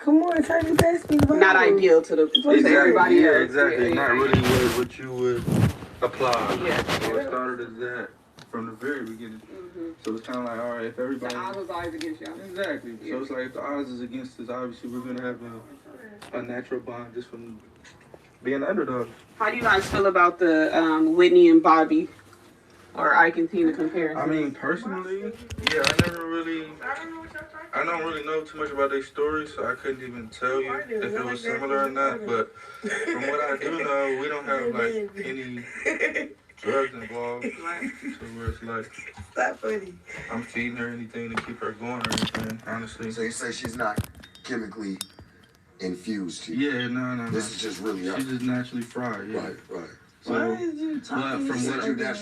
Come on, try to best be not ideal to everybody else. Exactly. Yeah. Not really what you would apply. Yeah. So it started as that from the very beginning. So it's kind of like, all right, if everybody... The odds was always against y'all. Exactly. Yeah. So it's like, if the odds is against us, obviously we're going to have a natural bond just from being underdogs. How do you guys feel about the Whitney and Bobby or Ike and Tina comparison? I mean, personally, yeah, I don't really know too much about their story, so I couldn't even tell you if it was similar or not. But from what I do know, we don't have like any drugs involved. So where it's like, That's funny. I'm feeding her anything to keep her going or anything, honestly. So you say she's not chemically infused here? Yeah, no. This is just really her. She's just naturally fried, yeah. Right. So, Why is you talking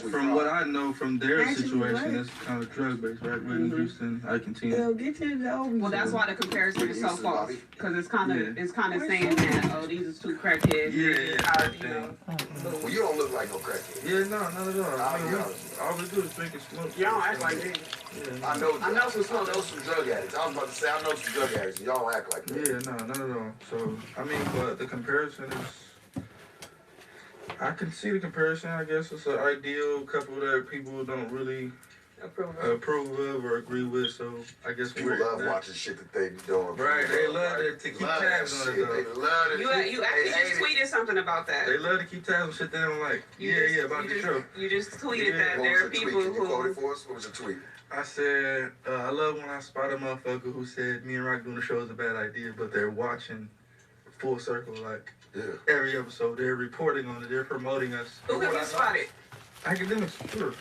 from what I know from their situation, it's kind of drug based, right? Whitney Houston, Ike and Tina. Get your dog. Well, that's why the comparison is so false, because it's kind of saying that these are two crackheads. Well, you don't look like no crackhead. Yeah, no, not at all. I mean, all we do is drink and smoke. Y'all don't act like that. Yeah. I know some drug addicts. I was about to say I know some drug addicts. Y'all don't act like that. Yeah, no, not at all. So I mean, but the comparison is. I can see the comparison. I guess it's an ideal couple that people don't really approve of or agree with. So I guess people love watching shit that they don't. Right, they love to keep tabs on it though. They love it. You actually just tweeted something about that. They love to keep tabs on shit they don't like. About the show. You just tweeted that there are people who. Quote it for us. What was your tweet? I said, I love when I spot a motherfucker who said me and Rock doing the show is a bad idea, but they're watching full circle like. Yeah. Every episode, they're reporting on it. They're promoting us. Who have you spotted? Academics, sure.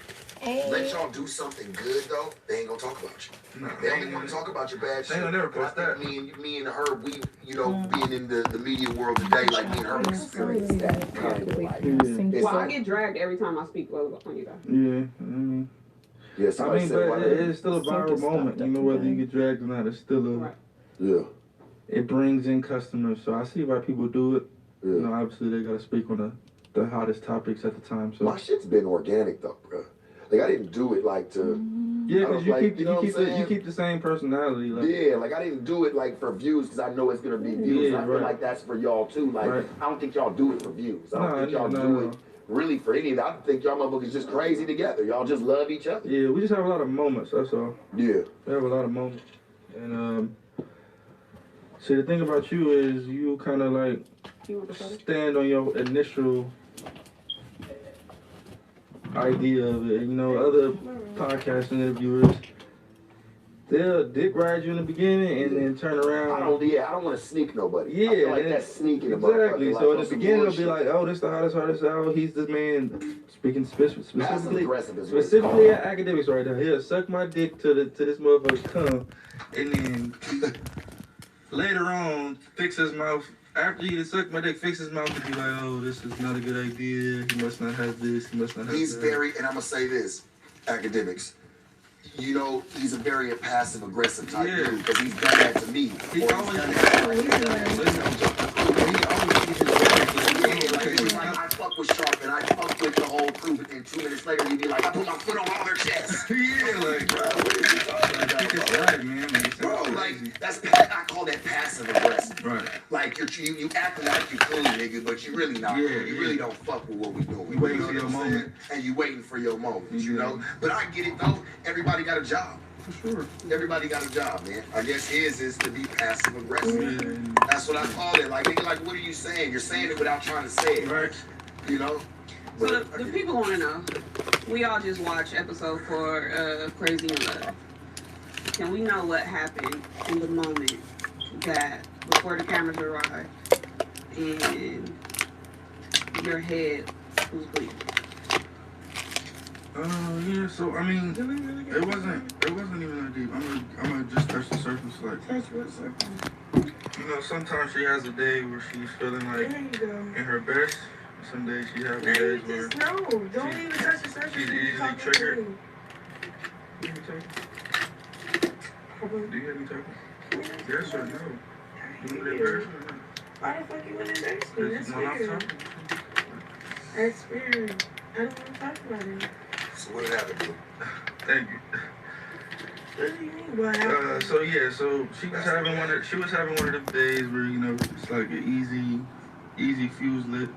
Let y'all do something good though. They ain't gonna talk about you. No, they only want to talk about your bad shit. They don't never post that. Me and her, we, being in the media world today, like me and her experienced that. Well, I get dragged every time I speak well on you guys. Yeah, but it's still a viral moment. You know, whether you get dragged or not, it's still a. Yeah. It brings in customers, so I see why people do it. Yeah. You know, obviously they gotta speak on the hottest topics at the time. So my shit's been organic though, bro. Like I didn't do it like to. Yeah, because you keep the same personality. Like. Yeah, like I didn't do it like for views because I know it's gonna be views. Yeah, I feel like that's for y'all too. Like I don't think y'all do it for views. I don't think y'all do it really for any of that. I think y'all motherfuckers just crazy together. Y'all just love each other. Yeah, we just have a lot of moments. That's all. Yeah, we have a lot of moments, and see, the thing about you is you kind of like stand on your initial idea of it. You know, other podcast interviewers, they'll dick ride you in the beginning and then turn around. I don't want to sneak nobody. Yeah, I feel like that's sneaking. Exactly. So in the beginning, it'll be like, oh, this the hottest out. He's the man. Speaking specifically at academics right now. He'll suck my dick to this motherfucker's tongue, and then. Later on, fix his mouth. After he sucked my dick, fix his mouth and be like, oh, this is not a good idea. He must not have this. He must not have that. He's very, and I'm going to say this, academics. You know, he's a very passive-aggressive type dude because he's done that to me. He always done that. I fuck with Sharp and I fuck with the whole crew, but then 2 minutes later he'd be like, I put my foot on all their chests. Like, bro, what are you talking about? Right, man. Bro, like, I call that passive-aggressive. Right. Like, you acting like you cool, nigga, but you really not. You really don't fuck with what we doing. You waiting for your moment. And you waiting for your moment, you know? But I get it, though. Everybody got a job. For sure. Everybody got a job, man. I guess his is to be passive-aggressive. Yeah. That's what I call it. Like, nigga, like, what are you saying? You're saying it without trying to say it. Right. You know? So the people want to know, we all just watched episode 4 Crazy in Love. Can we know what happened in the moment that before the cameras arrived and your head was bleeding? Yeah, so I mean, it wasn't even that deep. I'm gonna just touch the surface, like. Touch what surface? You know, sometimes she has a day where she's feeling like in her best. Some days she has days where no, don't even touch the surface. She's easily triggered. Do you have me talking? Yes or no? You want to embarrass me or not? Why the fuck you want to embarrass me? That's weird. That's weird. I don't want to talk about it. So what did happen to you? Thank you. So yeah, so she was having one of them days where, you know, it's like an easy fuse lit.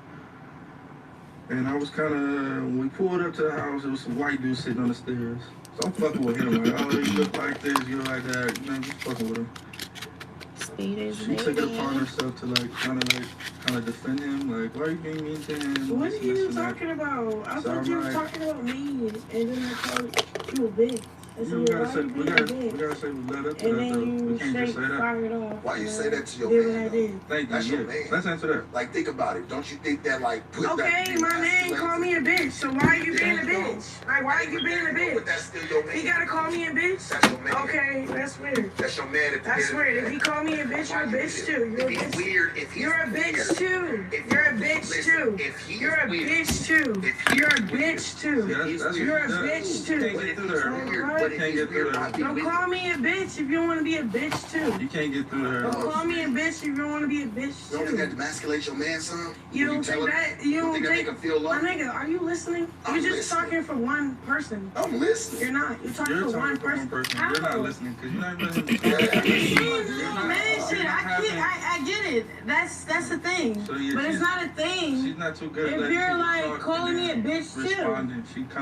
And I was kind of, when we pulled up to the house, there was some white dude sitting on the stairs. So I'm fucking with him, like, oh, you look like this, you look like that, you know, just fucking with him. She took it upon herself to like kind of defend him, like, why are you being mean to him? What are you talking about? I thought you were talking about me, and then I called you a bitch. Yeah, we gotta say we led up to that though. We can't just say that. Why you say that to your man? Thank you. That's your man. Let's answer that. Like, think about it. Don't you think that, like, put that... Okay, my man called me a bitch, so why are you being a bitch? Like, why are you being a bitch? But that's still your man. He gotta call me a bitch? That's your man. Okay, that's weird. That's your man. That's weird. If he called me a bitch, you're a bitch too. You're a bitch. Weird if you're a bitch too. You're a bitch too. You're a bitch too. You're a bitch too. You're a bitch too. Don't call me a bitch if you don't want to be a bitch too. You can't get through her. Don't call me a bitch if you don't want to be a bitch too. You don't think that demasculates your man, son? You don't think that? You don't think that make him feel loved? My nigga, are you listening? You're just talking for one person. I'm listening. You're not. You're talking for one person. You're not listening because you're not listening. Man, shit, I get it. That's the thing. So, yeah, but it's not a thing. She's not too good at if you're like calling me a bitch too.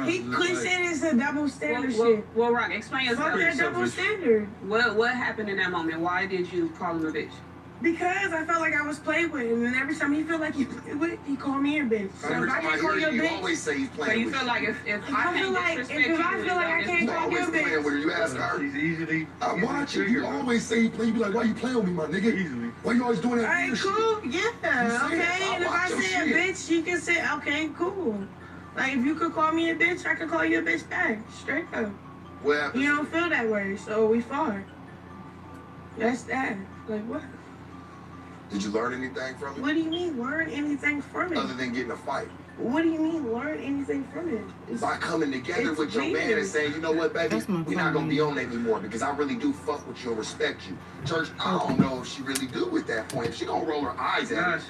He said it's a double standard shit. Well, Rock, explain yourself. Fuck that double standard. What happened in that moment? Why did you call him a bitch? Because I felt like I was played with, and then every time he felt like he played with, he called me a bitch. So if I can't call you a bitch, always say he's playing. So you feel like if I feel like I can't call you a bitch, you ask her. She's easily. I'm watching. You always say you play. You be like, why you playing with me, my nigga? Easily. Why you always doing that? Alright, cool. Yeah. Okay. And if I say a bitch, you can say, okay, cool. Like if you could call me a bitch, I could call you a bitch back. Straight up. Well, you don't feel that way, so we fought. That's that. Like what? Did you learn anything from it? What do you mean, learn anything from it? Other than getting a fight. What do you mean, learn anything from it? By coming together with your man and saying, you know what, baby, we're not going to be on that anymore because I really do fuck with you and respect you. Church, I don't know if she really do at that point. If she going to roll her eyes at it.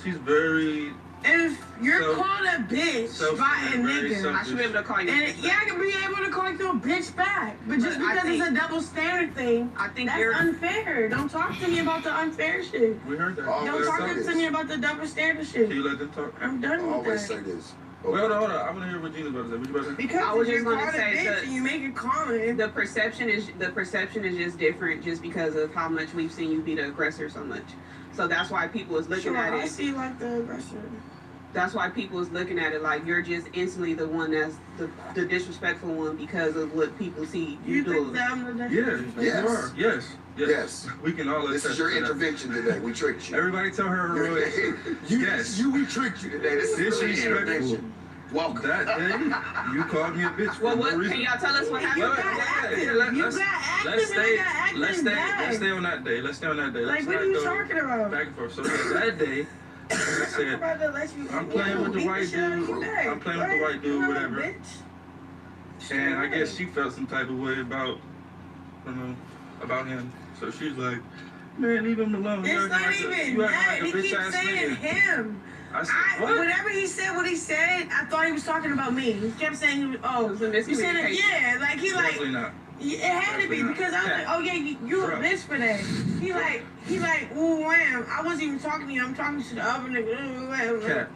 She's very... If you're called a bitch by a nigga, I should be able to call you. And I can be able to call you a bitch back. But just because it's a double standard thing, I think that's unfair. Don't talk to me about the unfair shit. We heard that. Don't talk to me about the double standard shit. Can you let them talk? I'm done with that. Always say this. Wait, hold on. I want to hear what Gina's about to say. What you about to say? Because I was if just you're gonna called a say bitch and you make a comment. The perception is just different just because of how much we've seen you be the aggressor so much. So that's why people is looking at it. I see like the aggressor. That's why people is looking at it like you're just instantly the one that's the disrespectful one because of what people see you doing. Think that I'm the disrespectful? Yes. We can all. This is your intervention today. We tricked you. Everybody tell her. We tricked you today. This is really intervention. Welcome. That day, you called me a bitch. Well, what can y'all tell us what happened? Let's stay on that day. Like, what are you talking about? Back and forth. So that day, I said, I'm playing with the white dude. Whatever. And I guess she felt some type of way about him. So she's like, man, leave him alone. It's not even that. He keeps saying him. I said, what? Whatever he said, I thought he was talking about me. He kept saying, you said it, yeah, like he like. Definitely not. It had to be because I was like, oh yeah, you a bitch for that. He like, ooh, wham. I wasn't even talking to you. I'm talking to the other nigga.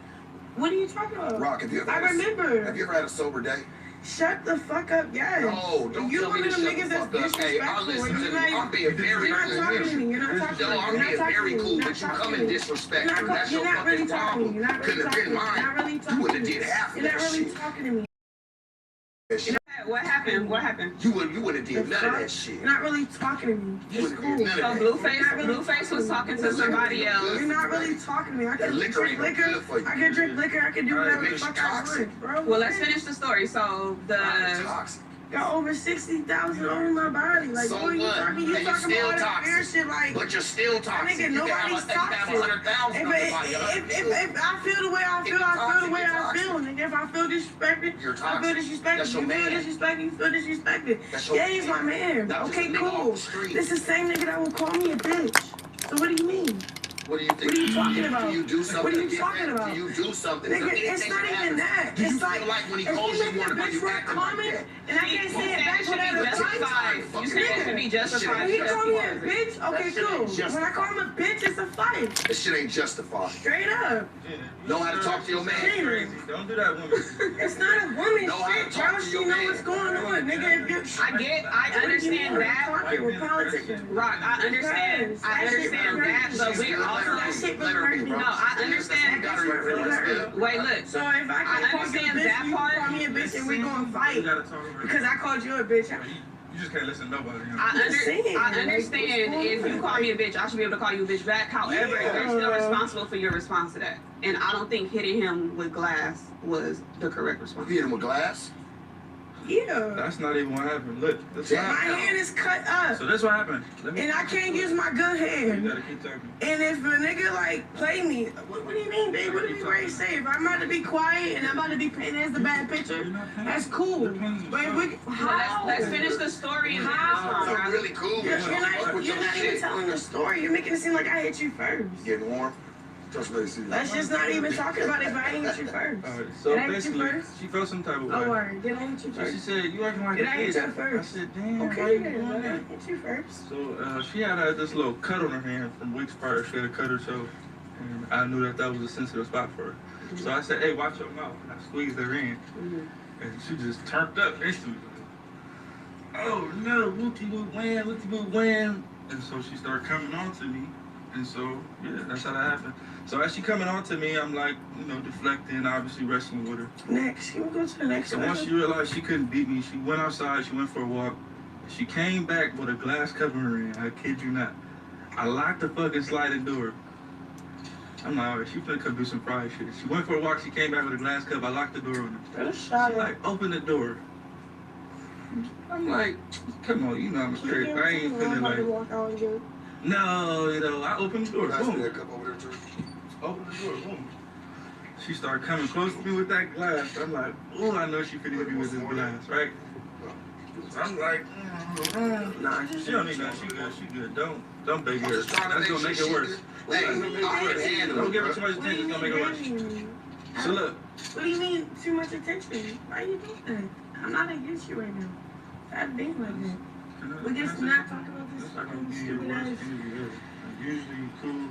What are you talking about? Rock, have you ever had a sober day? Shut the fuck up, yes. No, don't tell me to shut the fuck up. Hey, I'll listen to you. I'm being very cool. You're not talking to me. I'm being very cool, but you come and disrespect me. That's your fucking problem. Couldn't have been mine. You wouldn't have did half of that shit. You're not really talking to me. What happened? You wouldn't have did none of that shit. You're not really talking to me. It's cool. So Blueface was talking to somebody else. You're not really talking to me. I can drink liquor. I can drink liquor. I can do whatever the fuck I want, bro. Well, let's finish the story. So got over 60,000 on my body. Like, so what are you talking? You talking about all that fear shit, like. But you're still toxic. Nigga, nobody's toxic. If I feel the way I feel, I feel the way I feel. Nigga, if I feel disrespected, I feel disrespected. You feel disrespected. Yeah, he's my man. Okay, cool. This is the same nigga that will call me a bitch. So what do you mean? What do you think? What are you talking about? Do you do something? What are you talking about? Do you do something? Nigga, it's not even that. It's like when he if calls you you, make a bitch for a comment, and I can't say it back without a fight. You said it should be justified. When he call me a bitch, okay, cool. When I call him a bitch, it's a fight. That shit ain't justified. Straight up. Know how to talk to your man. Crazy. Don't do that, woman. It's not a woman shit, bro. She know what's going on, nigga. I understand that. We're politicking. Rock, I understand that, but we also that shit was hurting me. No, I understand. Wait, look. So if I can call you a bitch, you call me a bitch, and we gonna fight because I called you a bitch. You just can't listen to nobody. You know? I understand if you call me a bitch, I should be able to call you a bitch back. However, you're still responsible for your response to that. And I don't think hitting him with glass was the correct response. You hit him with glass? Yeah. That's not even what happened. Look, that's what My happened. hand is cut up. So that's what happened. And I can't use my good You hand. gotta keep talking. And if a nigga like play me, what do you mean, babe? What do you ready to say? If I'm about to be quiet and I'm about to be painted as the bad picture, that's cool. But if we, how? Let's finish the story and How? then I'm really cool. You're not even telling the story. You're making it seem like I hit you first. Getting warm? Just let me see. Let's just not even talk about it if I ain't hit you first. Alright, so Did I hit you basically, first? she felt some type of way. Oh, word. Did I hit you So she first? said, you acting like Did a I hit kid. you first? I said, damn, why Okay, you then. doing Well, I that? hit you first. So she had this little cut on her hand from weeks prior. She had a cut herself, and I knew that was a sensitive spot for her. So I said, hey, watch your mouth. And I squeezed her in, and she just turned up instantly. Oh no, whoopty-whoop wham. And so she started coming on to me, and so yeah, that's how that happened. So as she coming on to me, I'm like, deflecting, obviously wrestling with her. Next. You go to the next So one. once she realized she couldn't beat me, she went outside, she went for a walk. She came back with a glass covering her in, I kid you not. I locked the fucking sliding door. I'm like, alright, she finna come do some fried shit. She went for a walk, she came back with a glass cup, I locked the door on her. She like, open the door. I'm like, come on, I'm straight. I ain't finna like, no, I opened the door, boom. That cup over there too. Open the door, boom. She started coming close to me with that glass. I'm like, oh, I know she finna hit me with this glass, right? So I'm like, nah, she don't need that. She good. Don't beg her. That's gonna make it worse. Hey, Don't give her too much attention. It's gonna make it worse. So look. What do you mean too much attention? Why are you doing that? I'm not against you right now. Stop being like that. We just not talk about this fucking stupid ass. Usually cool.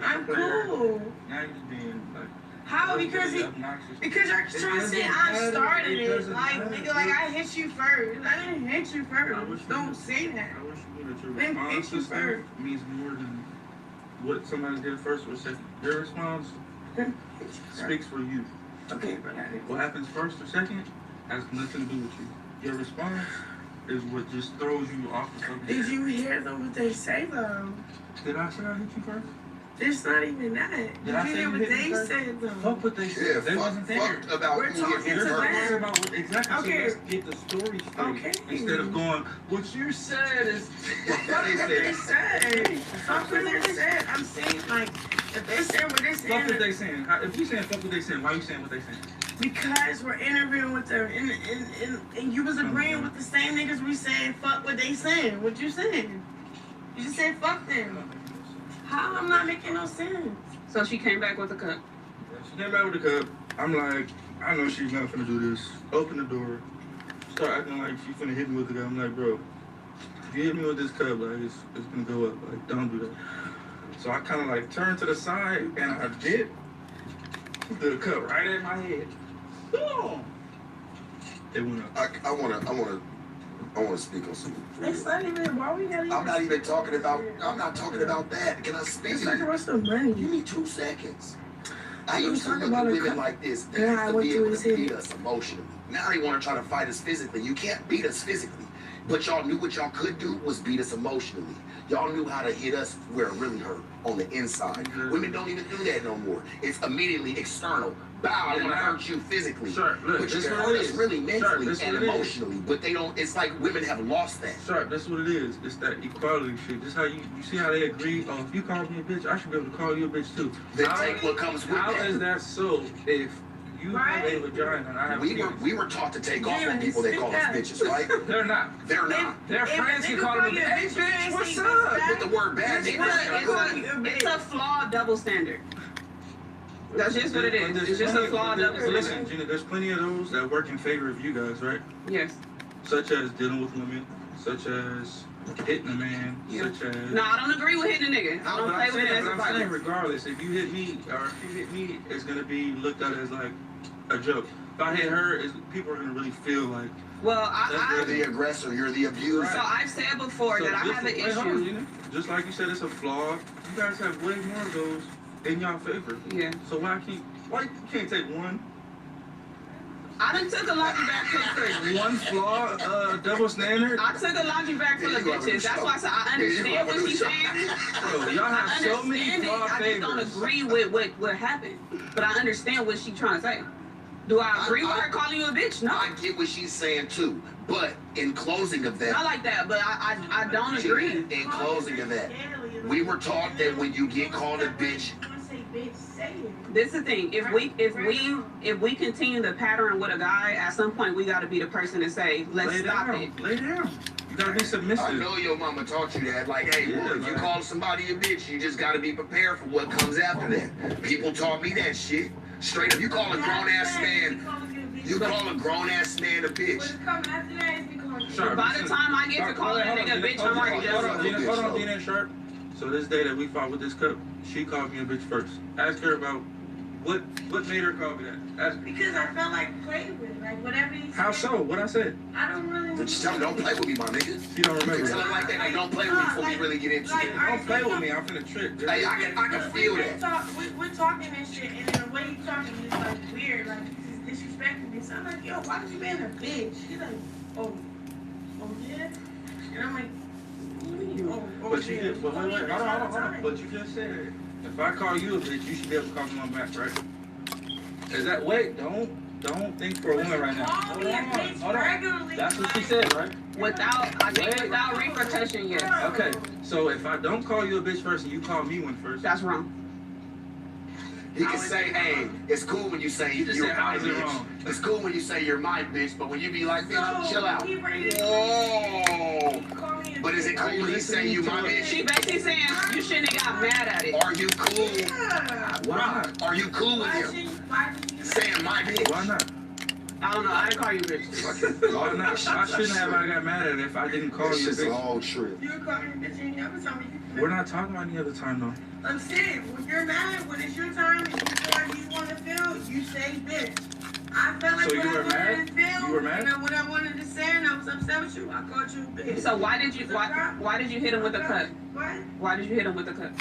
I'm cool. Now you're being like. How? Because you're trying to say I started it. Like, nigga, like I hit you first. I didn't hit you first. Don't say that. I wish you knew that your Then response hit you to stuff first. means more than what somebody did first or second. Your response speaks for you. Okay, but What happens first or second has nothing to do with you. Your response is what just throws you off the subject. did you hear them what they say though? Did I say I hit you first? It's not even that. Did you hear what they said though? Fuck what they said. Yeah, They wasn't there. fucked about We're who talking hit to her them. first. Worry about what exactly. Okay. So let's get the story straight. Okay. Instead of going, what you said is Fuck what they said. Fuck what they said. I'm saying like, if they say what they Fuck what saying, they saying. If you saying fuck what they saying, why you saying what they saying? because we're interviewing with them, and you was agreeing with the same niggas we saying fuck what they saying. What you saying? You just said fuck them. How? I'm not making no sense. So she came back with a cup. She came back with the cup. I'm like, I know she's not finna do this. Open the door. Start acting like she finna hit me with the cup. I'm like, bro, if you hit me with this cup, like it's gonna go up. Like, don't do that. So I kind of like turned to the side, and I did. She threw the cup right at my head. Boom. It went up. I wanna speak on something. It's not even. Why we gotta? I'm not even talking about. I'm not talking about that. Can I speak? It's talking about some money. Give me 2 seconds. I used to talking look about at a women cup. like this. They Yeah, used I to went be through able his to head. beat us emotionally. Now they want to try to fight us physically. You can't beat us physically. But y'all knew what y'all could do was beat us emotionally. Y'all knew how to hit us where it really hurt, on the inside. Women don't even do that no more. It's immediately external. Bow, I want to hurt you physically. Sure, look, but you this can what hurt it us is. really mentally this and what it is. emotionally. But they don't, it's like women have lost that. Sharp, that's what it is. It's that equality shit. This how you see how they agree. Oh, if you call me a bitch, I should be able to call you a bitch too. They take what comes with How that. is that so? If You have a vagina and I have a penis. We were taught to take off on people they call us bitches, right? They're not. They're not. Their friends can call them a bitch. Hey, bitch, what's up? With the word bad, It's a flawed double standard. That's just what it is. It's just a flawed double standard. Listen, Gina, there's plenty of those that work in favor of you guys, right? Yes. Such as dealing with women, such as hitting a man, such as... No, I don't agree with hitting a nigga. I don't play with it as a I'm saying, violence. regardless, if you hit me or if you hit me, it's gonna be looked at as like a joke. If I hit her, people are gonna really feel like... Well, you're the aggressor, you're the abuser. So I've said before that I have an issue. Just like you said, it's a flaw. You guys have way more of those in y'all favor. Yeah. So why you can't take one? I done took a laundry bag full of One flaw, double standard. I took a laundry bag full of bitches. That's why I said I understand what she's saying. Bro, y'all have so many flaw I just don't favors. agree with what happened. But I understand what she's trying to say. Do I agree with her calling you a bitch? No. I get what she's saying too. But in closing of that, Not like that, but I don't agree. In closing of that, we were taught that when you get called a bitch, This is the thing. If we continue the pattern with a guy, at some point we got to be the person to say, let's stop it. Lay down. You gotta be submissive. I know your mama taught you that. Like, hey, Yeah, if you call somebody a bitch, you just gotta be prepared for what comes after that. People taught me that shit. Straight up, you call a grown ass man a bitch. Sharp, By the time I get to calling a nigga a bitch, I'm already done. Hold on, Dina Sharp. So this day that we fought with this cup, she called me a bitch first. Ask her about what made her call me that. Ask her. Because I felt like playing with it, like whatever you said. How so? What I said? I don't really. Just tell him, don't play with me, my nigga. You don't You remember. tell him like that, like, don't play with me before we really get into it. Don't play with me. I'm finna trick. Hey, I can feel that. We're talking and shit, and then the way you talking is like weird, like he's disrespecting me. So I'm like, yo, why did you being a bitch? He's like, oh yeah, and I'm like, what do you mean? But you just, hold on. But you just said, if I call you a bitch, you should be able to call me on back, right? Is that, wait, don't think for a woman right now. Hold on. That's what she said, right? Without repercussion, yes. Okay, so if I don't call you a bitch first and you call me one first, That's wrong. He can say, hey, it's cool when you say You just you're said, my how is it bitch. wrong? It's cool when you say you're my bitch, but when you be like, bitch, chill out. Whoa. But is it cool when he say you my She bitch? basically saying you shouldn't have got mad at it. Are you cool? Why not? Are you cool with him saying my bitch? Why not? I don't know. I didn't call you a bitch. Why not? I shouldn't have. I got mad at it if I didn't call It's you a just a bitch. whole trip. You call me a bitch any other time. We're not talking about any other time though. I'm saying, when you're mad, when it's your time, and you feel like you want to feel, you say bitch. I felt like So what you I were mad? wanted to feel, You were mad? and what I wanted to say, and I was upset with you, I called you a bitch. So why did you hit him with a cut? What? Why did you hit him with a cut?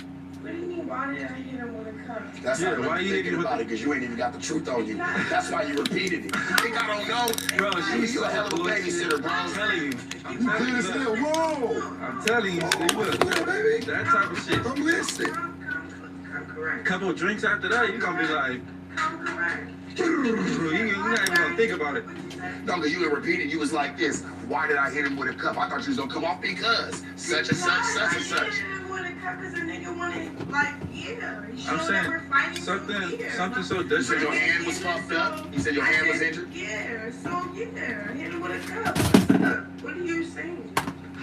What do you mean, why did I hit him with a cut? That's Yeah, not why really you thinking hitting about it, because you ain't even got the truth on you. That's why you repeated it. You think I don't know? Bro, she's You a hell of a bullshit. babysitter, bro. I'm telling you. You clear as hell. Whoa. I'm telling you. See, look, Yeah, baby. that type of shit. I'm listening. Come correct. Couple of drinks after that, you're gonna be like, Come correct. you're not even gonna think about it. What'd you say? No, because you had repeated, you was like this. Why did I hit him with a cup? I thought you was gonna come off because such and such, such and such. Because a nigga wanted, like, yeah. I'm saying something so You said your different. hand was fucked up. You said your hand was injured. Yeah, so yeah, hit him with a cup. What are you saying?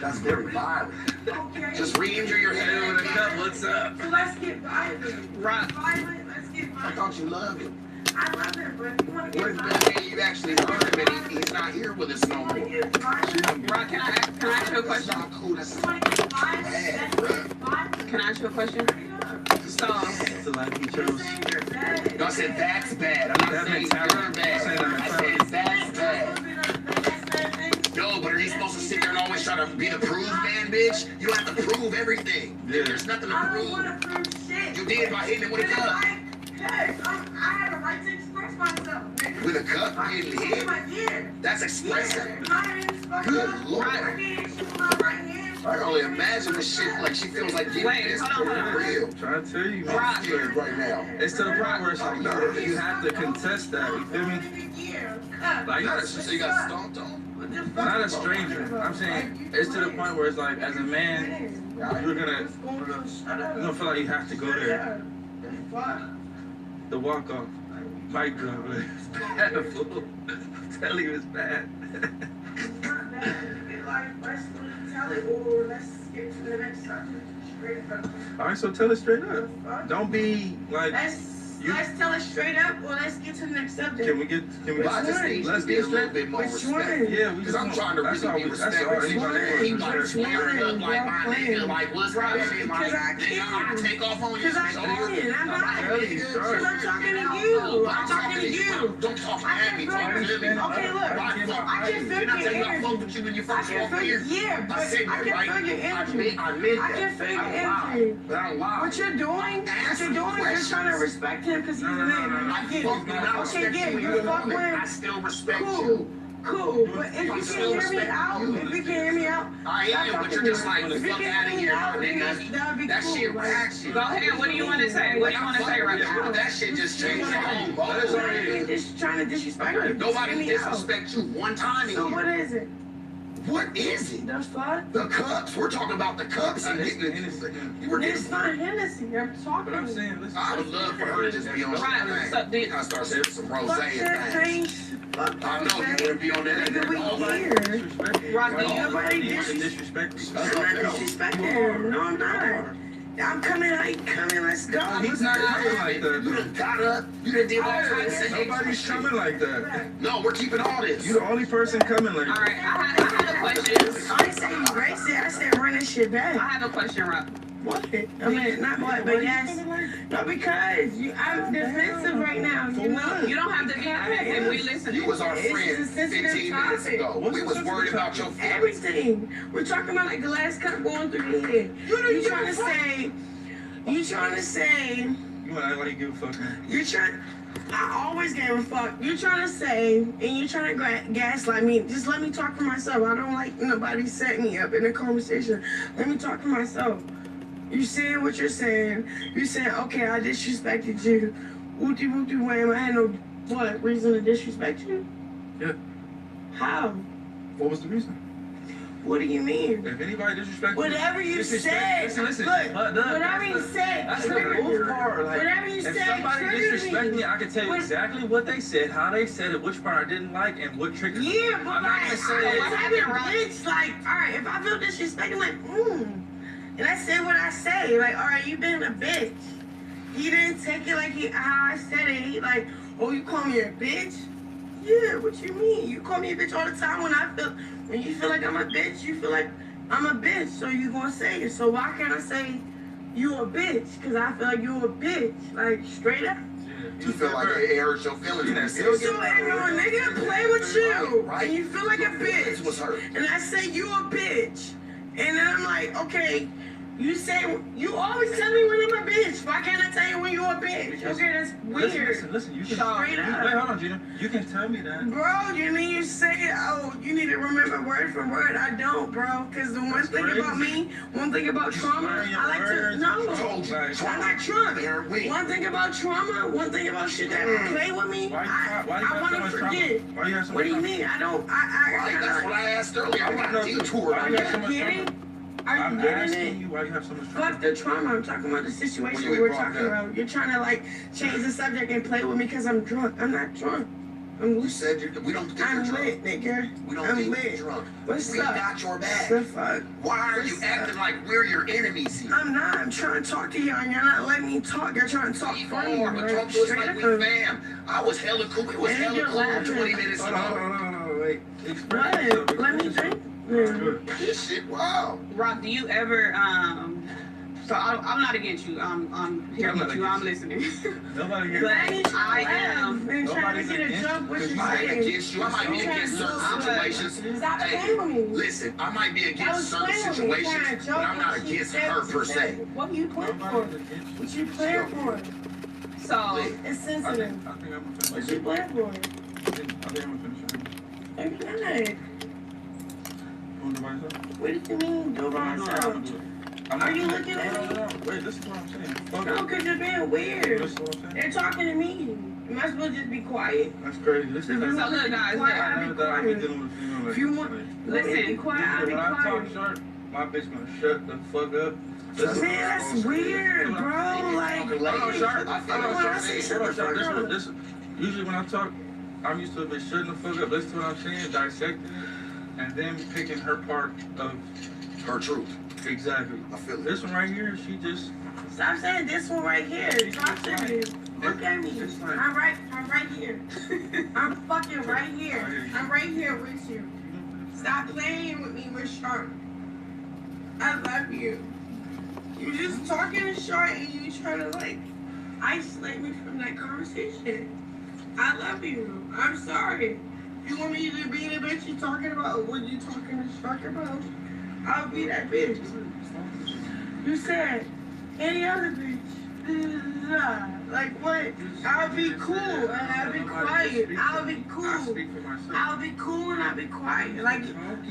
That's very violent. Okay. Just re-injure your hand with a cup. What's up? So let's get violent. Right. Violent, let's get I violent. thought you loved him. I love it, but if you want to What get if violent, that day you actually hurt him and he's not here with us no you want to more? get violent. Right, can I ask you a That's question? not cool. That's You want to get violent, bad, let's bruh. get violent. Can I ask you a question? So, It's the life you You're chose. saying you're bad. No, I said that's bad. I'm not That saying mentality. you're I'm bad. saying that I said that's bad. That's bad thing. No, but are you supposed to sit there and always try to be the prove man, bitch? You don't have to prove everything. Yeah. There's nothing to I don't prove. want to prove shit. You did by hitting him with a cup. Hey, I have a right to express myself, nigga. With a cup, getting hit. Yeah. That's expressive. Yeah. Good Lord. I can't shoot my right hand. I can only imagine the shit like she feels like getting Wait, this hold on. for real. Trying to tell you, man. I'm scared right now. It's to the point where it's like you have to contest that. You feel me? Like So you got stomped on? not a stranger. I'm saying it's to the point where it's like as a man, you're gonna feel like you have to go there. The walk off. Mic drop, like, it's bad, fool. I'm telling you, it's bad. Not bad. Like, let's tell it or let's get to the next subject. Straight up. All right, so tell it straight up. Don't be like. Let's tell it straight up, or let's get to the next subject. Can we get? I just need Let's to be get a little straight. bit more Which respectful. one? Yeah, Because I'm trying to really be respectful. He might swear up like my nigga, like what's happening? Like, nigga, I take off on you. Because I can. I'm not. Because I'm talking to you. I'm talking to you. Don't talk at me. Talk to me. Okay, look. I can feel your energy. I fucked with you when you first walked here. Yeah, but I said I that, can right? feel your energy. I meant that. I can feel your I'm energy. But I'm loud. What you're doing is you're trying to respect him because he's a man. And I get it. Okay, yeah, you fuck with him. I still respect Cool. you. Cool, but if you can't hear me out, I am, but you're just like, if you fuck can't out hear of me here, out, my nigga. that'd be That cool. shit Like, ratchet. Go ahead. What do you want to say? What do you want to say right now? That shit just changed the whole That's mode. right. Just trying to disrespect me. Nobody disrespect you one time in So what here. is it? What is it? The fuck? The cups. We're talking about the cups and It's the getting Hennessy. You were It's getting. not Hennessy. I'm talking. But I'm saying, listen. I would love for her to just be on Right, that thing. I start saying some rose Fuck and that things. thing. Fuck I know you that. wouldn't be on that. Nigga, we here. Disrespect. Rock, do you- Nobody disrespect. disrespect him. No, I'm not. I'm coming, let's go. He's not coming like that. You done got up. You done did all kinds of Nobody's coming like that. No, we're keeping all this. You the only person coming like All that. right, I had a question. I ain't say you racist. I said run this shit I back. have a question, Rock. What? I mean, not what, but yes. No, because I'm defensive right now. You know. You don't have to be defensive. We listen. You was our It's friend a sensitive 15 minutes topic. ago. We was worried about your feelings. Everything. We're talking about like the last cup going through your head. You trying to say. You want to act like you give a fuck, man. You're trying. I always gave a fuck. You're trying to say, and you're trying to gaslight me. Just let me talk for myself. I don't like nobody set me up in a conversation. Let me talk for myself. You saying what you're saying. You saying, okay, I disrespected you. Wooty wham. I had no reason to disrespect you? Yeah. How? What was the reason? What do you mean? If anybody disrespects Whatever you said. listen. Look, But whatever you said. That's the triggered cool me. part. Like, Whatever you if said. somebody triggered disrespect me, I can tell you What- exactly what they said, how they said it, which part I didn't like, and what triggered me. Yeah, but I'm not like, gonna say I it. was having bitch, like, alright, if I feel disrespected, like, and I said what I say, like, alright, you been a bitch. He didn't take it like how I said it. He like, oh, you call me a bitch? Yeah, what you mean? You call me a bitch all the time when you feel like I'm a bitch, you feel like I'm a bitch, so you gonna say it. So why can't I say you a bitch? Cause I feel like you a bitch, like straight up. You feel like it hurts your feelings. So if a nigga play with you, and you feel like a bitch, was hurt. and I say you a bitch, and then I'm like, okay, you always tell me when I'm a bitch. Why can't I tell you when you're a bitch? Okay, that's weird. Listen, you can Straight up. wait, hold on, Gina. You can tell me that. Bro, you mean you say, oh, you need to remember word for word. I don't, bro. Because the one thing about me, one thing about trauma, I like to, no. I'm not trauma. One thing about trauma, one thing about shit that play with me, I want to forget. Why you have so What much do you trauma? mean? I don't, Right, that's what I asked earlier. I got a detour. Why you have so much getting trauma? Are you I'm getting asking it? you why you have so much trauma. Fuck the trauma. I'm talking about the situation When you we're brought talking that. about. You're trying to like change the subject and play with me because I'm drunk. I'm not drunk. I'm You lit. said we don't think you're I'm drunk. lit, nigga. We don't I'm think lit. you're drunk. What's We up? got your The back. fuck? Why are you What's acting up? like we're your enemies here? I'm not. I'm trying to talk to you and you're not letting me talk. You're trying to talk We for me. are, but Like, talk to us straight like we up. fam. I was hella cool. We was And hella you're cool laughing. 20 minutes Hold ago. on, wait. Express yourself, What? Let me express drink. yourself. Yeah. This shit, wow. Rock, do you ever so I'm not against you. I'm here I'm not with you. I'm listening. Nobody here. But I ain't trying to I am. laugh and trying to Nobody's get a against joke. What you, you 'cause I ain't saying? against you. I might be against certain situations. Stop Hey, playing with me. listen, I might be I against was certain playing with me. Trying situations, to but joke I'm not what she against said, her she per said. se. What you playing for? Nobody's against you. What you playing for? So It's I think sensitive. I'm gonna finish. What you playing for? I think I'm gonna finish. Okay. You want to do by yourself? What do you mean, do by No, myself? I'm doing it. I'm Are not you doing it. looking at me? No. Wait, listen to what I'm saying. Fuck No, it. because you're being weird. Listen to what I'm saying. They're talking to me. Am I supposed to just be quiet? That's crazy. Listen to If you that. want me to be guys, quiet, look, I'll I be never thought I'd be quiet. dealing with a female like If you this. want, Like, let me be quiet, I'll be when I talk quiet. sharp, my bitch gonna shut the fuck up. Listen. Man, that's weird, bro. Like, Hold on, sharp. I say shut the fuck up. This usually when I talk, I'm used to it shutting the fuck up, listen to what I'm saying, dissecting it, and then picking her part of Her truth. exactly. I feel it. This one right here, she just Stop saying this one right here. Talk to me. Look at me. I'm right here. I'm fucking right here. I'm right here with you. Stop playing with me with Sharp. I love you. You just talking to Sharp and you try to like isolate me from that conversation. I love you. I'm sorry. You want me to be the bitch you talking about? What you talking to Shark about? I'll be that bitch. You said any other bitch. Like what? I'll be cool and I'll be quiet. I'll be cool. I speak for myself. I'll be cool and I'll be quiet. Like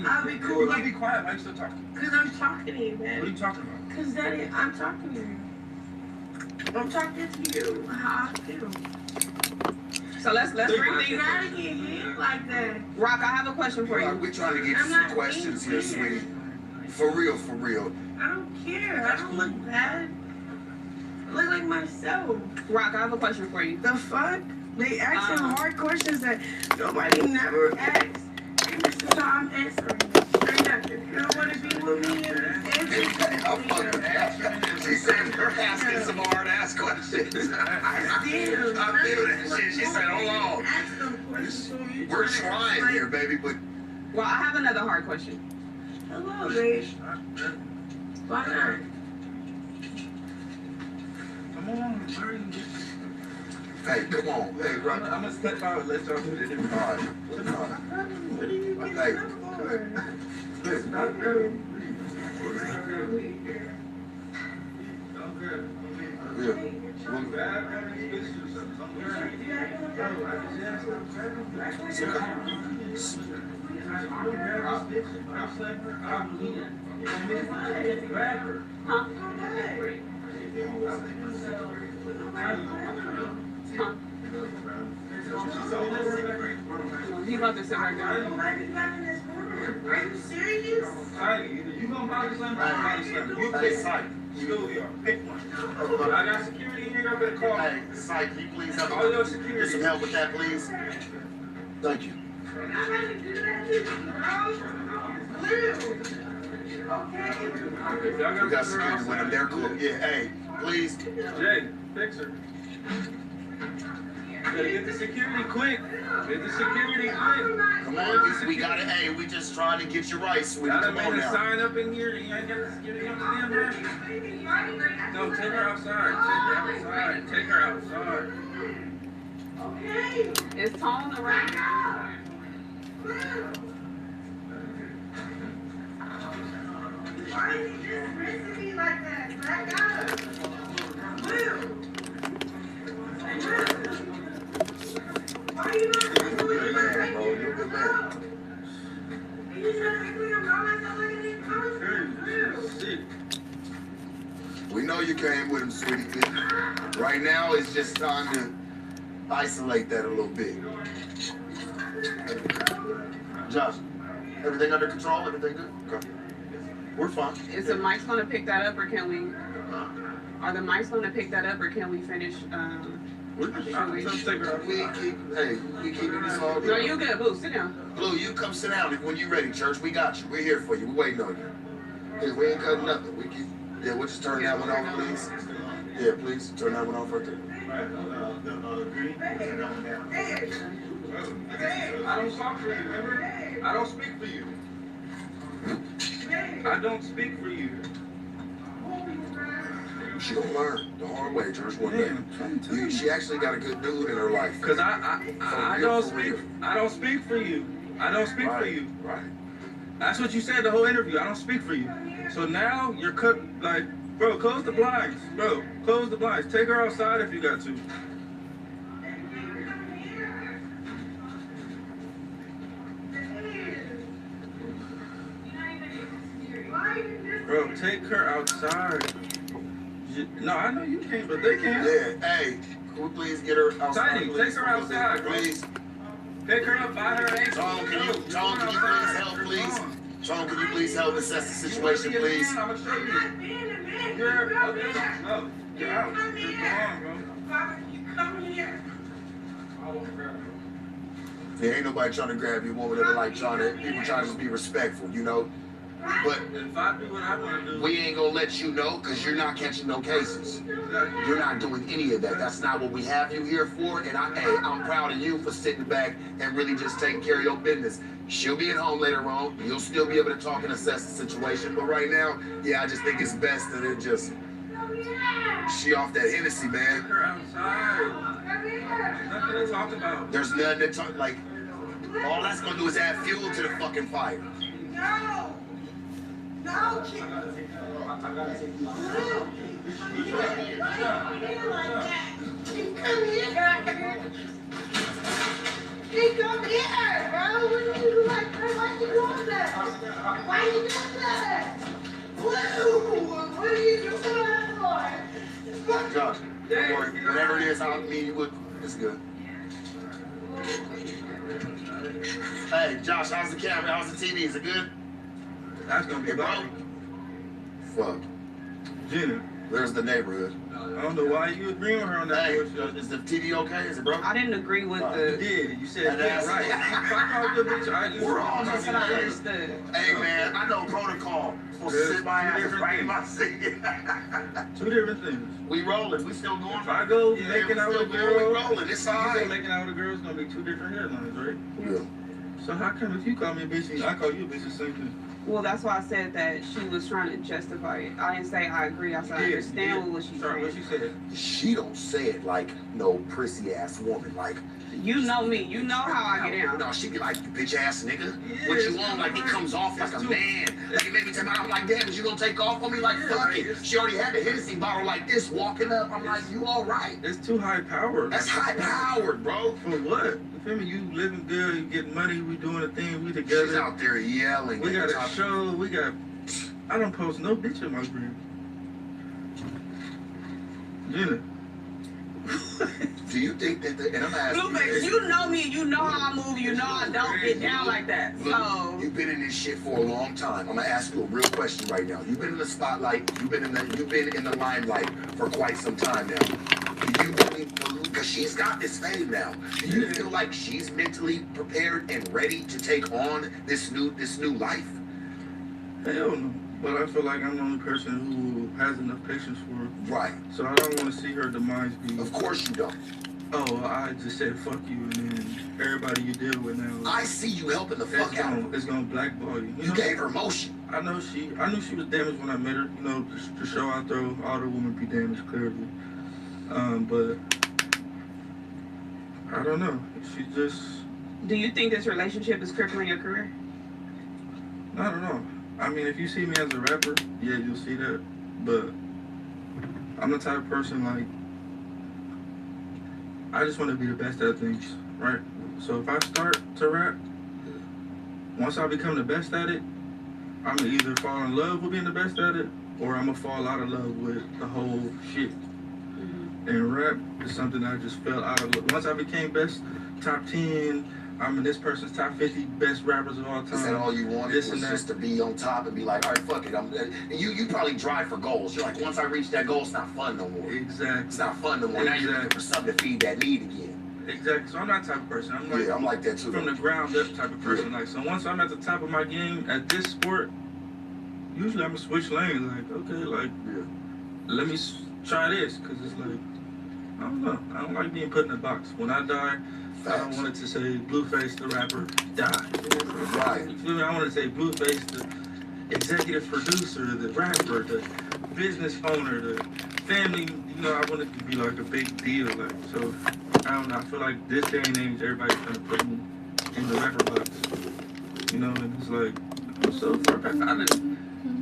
I'll be cool. Like be quiet. Why you still talking? Cause I'm talking to you, man. What are you talking about? Cause Daddy, I'm talking to you. I'm talking to you. How I feel. So let's bring You things. gotta get hit like that. Rock, I have a question for you. We're trying to get I'm some not questions here, being sweetie. For real, for real. I don't care. I don't look bad. I look like myself. Rock, I have a question for you. The fuck? They asking hard questions that nobody never asks. And this is how I'm answering. Straight up. If you don't want to be with me, She said you're asking some hard ass questions. I still. I feel that shit. She said, hold on. Ask them questions. So you We're try to trying explain. here, baby, but Well, I have another hard question. Hello, babe. Why not? Come on, hurry. hey, come on. Hey, I'm Rock. gonna step out and let y'all do the interview. All right. What are you getting Hey. up for? He about to sit right there. Are you serious? Either you gonna body slam or I'm body slam. You pick Studio. Pick one. I got security in here. I better call. Hey, Psych, can you please help All your me? security. Get some help with that, please. Thank you. I'm not gonna do that to you, bro. Blue. Okay. We got security with them. They're cool. Yeah, hey, please. Jay, fix her. Better get the security quick. Get the security quick. Come on, we got it. Hey, we just trying to get you right, sweetie. Gotta Come make on a now. sign up in here. You ain't got the security on the damn man. No, take her outside. Take her outside. Take her outside. Okay. Is Tone around? Why is he just missing me like that? Back up. Blue. Why are you not doing You're a it? good man, bro. You're a good man. You just trying to make me come myself like an Sick. We know you came with him, sweetie. Right now, it's just time to isolate that a little bit. Josh, everything under control? Everything good? Okay. We're fine. Is the mics gonna pick that up, or can we? Are the mics gonna pick that up, or can we finish? We're just trying to take her We outside. we keeping this all No, good. you good, Blue. Sit down. Blue, you come sit down when you ready, church. We got you. We're here for you. We're waiting on you. Hey, we ain't cutting nothing. Yeah, we'll just turn that one off, please. Yeah, please turn that one off right there. I don't talk for you, remember? I don't speak for you. I don't speak for you. She gonna learn the hard way, church, one day. She actually got a good dude in her life. Cause I don't speak. I don't speak for you. I don't speak for you. Right. That's what you said the whole interview. I don't speak for you. So now you're cut. Like, bro, close the blinds, bro. Close the blinds. Take her outside if you got to. Bro, take her outside. No, I know you can't, but they can. Yeah, hey, can we please get her outside? Tidy, take her outside, bro. Please. Pick her up by her ankles. Tom, can you please help, please? Tom, can you please help assess the situation, please? I'm gonna show you. Girl, okay, no, get out. You're gone, bro. You come here. There ain't nobody trying to grab you. Woman that like people trying to just be respectful, you know. But if I do what I want to do, we ain't gonna let you know because you're not catching no cases. You're not doing any of that. That's not what we have you here for. And I'm proud of you for sitting back and really just taking care of your business. She'll be at home later on. You'll still be able to talk and assess the situation. But right now, yeah, I just think it's best that it just she off that Hennessy, man. her outside. There's nothing to talk about. There's nothing to talk like. All that's gonna do is add fuel to the fucking fire. No! No, kid. You come here, you come here, bro. What are you like? Why you doing that? Why you doing that? What are you doing that for? Josh, don't worry. Whatever it is, I'll meet you with. It's good. Hey, Josh, how's the camera? How's the TV? Is it good? That's gonna be bro. Fuck. Gina, There's the neighborhood. I don't know why you agreeing with her on that Hey, bullshit. is the TV okay? Is it broke? I didn't agree with You the. did. You said That's yeah, right. If I called your bitch, We're all That's what I understood. Hey, man, I know protocol. Supposed to sit my ass right in my seat. Two different things. We rolling. We still going. If I go Yeah, making we out still with a going. girl, We rolling. It's all you go right. making out with a girl, it's gonna be two different headlines, right? Yeah. So how come if you call me a bitch and I call you a bitch, the same thing? Well, that's why I said that she was trying to justify it. I didn't say I agree. I said I understand what she's Sorry, what saying. she said. She don't say it like no prissy ass woman. Like You know me. You know how I get down. No, she be like, you bitch ass nigga. Yeah, What you it's want? Like it right. comes off like It's a too- man. Like it made me tell me, I'm like, damn, is you gonna take off on me? Like Yeah, fuck like, it. She already had the Hennessy bottle like this walking up. I'm like, you all right? It's too high powered. That's high powered, bro. For what? You feel me? You living good, you getting money, we doing a thing, we She's together. out there yelling. We at got the a top. show, we got. I don't post no bitch in my group. Gina. Do you think that and I'm asking Blueface, you know me. You know how I move. You know I don't get down like that. Look, So you've been in this shit for a long time. I'm gonna ask you a real question right now. You've been in the spotlight. You've been in the limelight for quite some time now. Do you really believe? Because she's got this fame now. Do you feel like she's mentally prepared and ready to take on this new life? Hell no. But I feel like I'm the only person who has enough patience for her. Right. So I don't want to see her demise be. Of course you don't. Oh, I just said fuck you, and then everybody you deal with now. I see you helping the fuck out of her. It's gonna blackball you. You gave her motion. I knew she was damaged when I met her. You know, the show I throw, all the women be damaged clearly. But I don't know. She just. do you think this relationship is crippling your career? I don't know. I mean, if you see me as a rapper, yeah, you'll see that. But I'm the type of person, like, I just want to be the best at things, right? So if I start to rap, once I become the best at it, I'm gonna either fall in love with being the best at it, or I'm gonna fall out of love with the whole shit. And rap is something I just fell out of love. Once I became best, top 10, I'm in this person's top 50 best rappers of all time. Is that all you wanted? This Was and that. just to be on top and be like, all right, fuck it. You probably drive for goals. You're like, once I reach that goal, it's not fun no more. Exactly. It's not fun no more. Now you're looking for something to feed that need again. Exactly. So I'm that type of person. I'm like, Yeah, I'm like that too. from the ground up type of person. Like, so once I'm at the top of my game at this sport, usually I'm gonna switch lanes. Like, okay, like, Yeah. let me try this, cause it's like, I don't know. I don't like being put in a box. When I die, I don't want it to say Blueface the rapper died. Right. You feel me? I want to say Blueface the executive producer, the rapper, the business owner, the family. You know, I want it to be like a big deal. Like, so I don't know. I feel like this day and age, everybody's trying to put me in the rapper box. You know, and it's like, I'm so far back.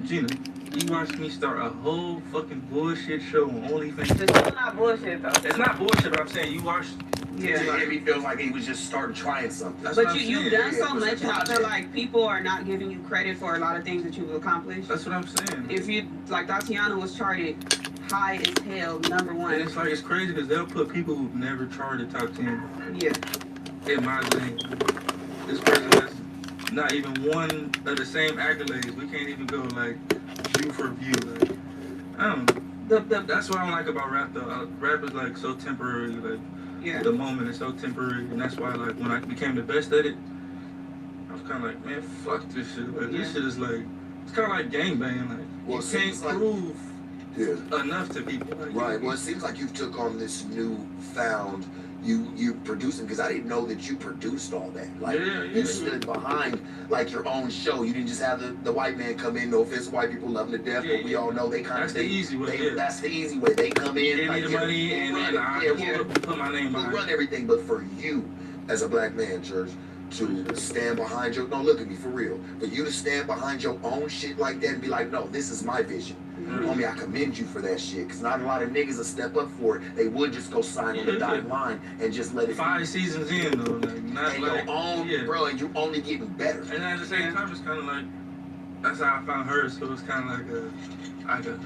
Gina, you watched me start a whole fucking bullshit show on OnlyFans. It's still not bullshit though. It's not bullshit, but I'm saying you watched. Yeah. To him, he feels like he was just starting trying something. That's what But I'm you've saying. done Yeah, so it was a much, and I feel project. like people are not giving you credit for a lot of things that you've accomplished. That's what I'm saying. If you, like, Tatiana was charted high as hell, number And one. it's like, it's crazy because they'll put people who've never charted top 10 Yeah. in my lane. This person has not even one of the same accolades. We can't even go like view for view. Like, I don't know. That's what I don't like about rap though. Rap is like so temporary. Like, the moment is so temporary, and that's why like when I became the best at it, I was kind of like, man, fuck this shit. Like this shit is like, it's kind of like gangbang. Like you can't prove enough to people. Like, right. Well, it seems like you've took on this newfound. You producing, because I didn't know that you produced all that. Like you stood behind like your own show. You didn't just have the white man come in. No offense, white people love them to death, but we all know they kind of the easy way. That's the easy way. They come in, give me the money, and then I put my name behind. Run everything. But for you, as a black man, Church, to stand behind your, don't look at me for real, but you to stand behind your own shit like that and be like, no, this is my vision. Homie, I commend you for that shit, because not a lot of niggas will step up for it. They would just go sign on the dotted line and just let it 5 seasons in, though. Like, not and like, your own, bro, and you only getting better. And at the same time, it's kind of like, that's how I found her, so it's kind of like a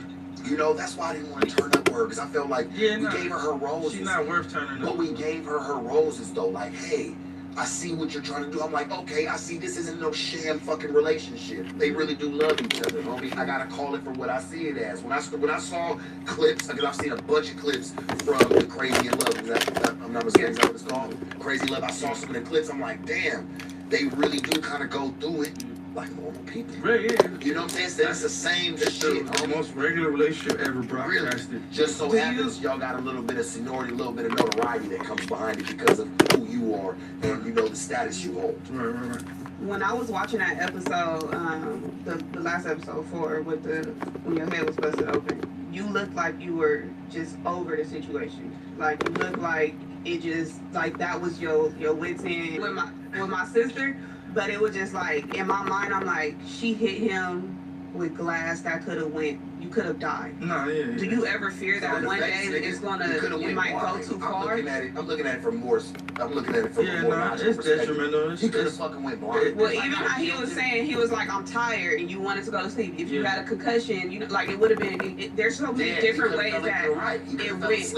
you know, that's why I didn't want to turn up her, because I felt like we gave her roses. She's not worth turning up. But we gave her roses, though. Like, hey, I see what you're trying to do. I'm like, okay, I see this isn't no sham fucking relationship. They really do love each other, homie. I gotta call it for what I see it as. When I saw clips, because I've seen a bunch of clips from the Crazy in Love. I'm not mistaken, is that what it's called? Crazy Love. I saw some of the clips. I'm like, damn, they really do kind of go through it like normal people. Right, yeah. You know what I'm saying? It's the same shit. The most regular relationship ever broadcasted. Really? Just so happens y'all got a little bit of seniority, a little bit of notoriety that comes behind it because of who you are and, you know, the status you hold. Right. When I was watching that episode, the last episode 4, with when your head was busted open, you looked like you were just over the situation. Like you looked like it just like that was your wits end with my sister. But it was just like, in my mind, I'm like, she hit him with glass that could have you could have died. No, yeah. Do you ever fear that one day that it's it might go too far? I'm looking at it from more. I'm looking at it from a more logical it's detrimental. He could have fucking went blind. Well, even how he was saying, he was like, I'm tired, and you wanted to go to sleep. If you had a concussion, you know, like it would have been. There's so many different ways that it went.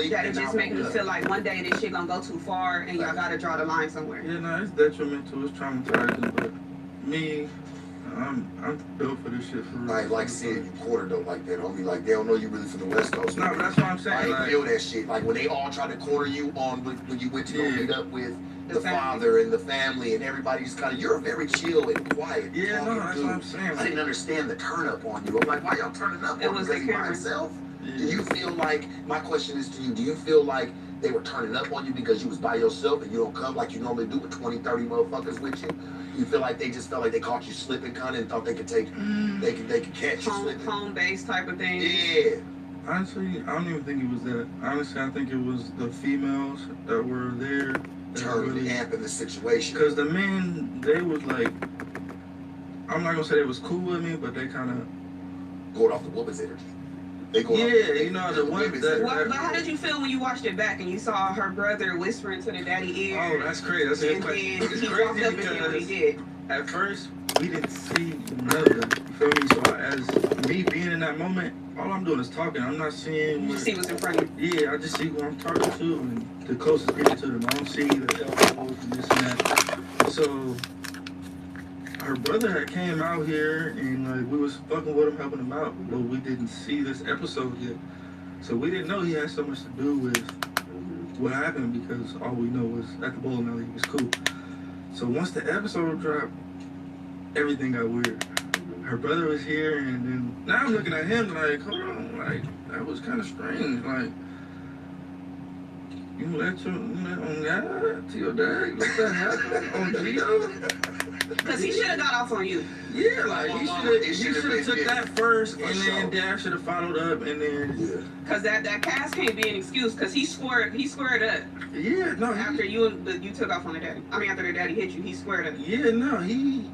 That it just makes me feel like one day this shit gonna go too far, and y'all gotta draw the line somewhere. Yeah, no, it's detrimental. It's traumatizing, but me. I'm built for this shit for real. I ain't like seeing you quarter though like that, homie. Like they don't know you really from the West Coast. No, but that's what I'm saying. I like, feel that shit. Like when they all tried to corner you on when you went to go meet up with the father and the family and everybody's kind of, you're very chill and quiet. Yeah, no, that's what I'm saying. I didn't understand the turn up on you. I'm like, why y'all turning up on me by himself? Yeah. Do you feel like, my question is to you, do you feel like they were turning up on you because you was by yourself and you don't come like you normally do with 20, 30 motherfuckers with you? You feel like they just felt like they caught you slipping kind of and thought they could they could catch you slipping? Home-based type of thing? Yeah. Honestly, I don't even think it was that. Honestly, I think it was the females that were there. Turning the amp in the situation. Because the men, they was like, I'm not going to say they was cool with me, but they kind of... Going off the woman's energy. You know, the ones that... Well, but how did you feel when you watched it back and you saw her brother whispering to the daddy ear? Oh, that's crazy. That's a good question. It's crazy because at first, we didn't see none of them. You feel me? So as me being in that moment, all I'm doing is talking. I'm not seeing... You see what's in front of you. Yeah, I just see who I'm talking to and the closest people to them. I don't see the elbows and this and that. So... her brother had came out here and like we was fucking with him, helping him out, but we didn't see this episode yet. So we didn't know he had so much to do with what happened because all we know was at the bowling alley he was cool. So once the episode dropped, everything got weird. Her brother was here and then now I'm looking at him like, hold on, like that was kind of strange. Like you let on God to your dad, you let that happen on Geo? Because he should have got off on you. Yeah, like he should have took that first, and then Dad should have followed up, and then. Because that cast can't be an excuse, because he squared up. Yeah, no. After you took off on the daddy. I mean, after the daddy hit you, he squared up. Yeah, no, he.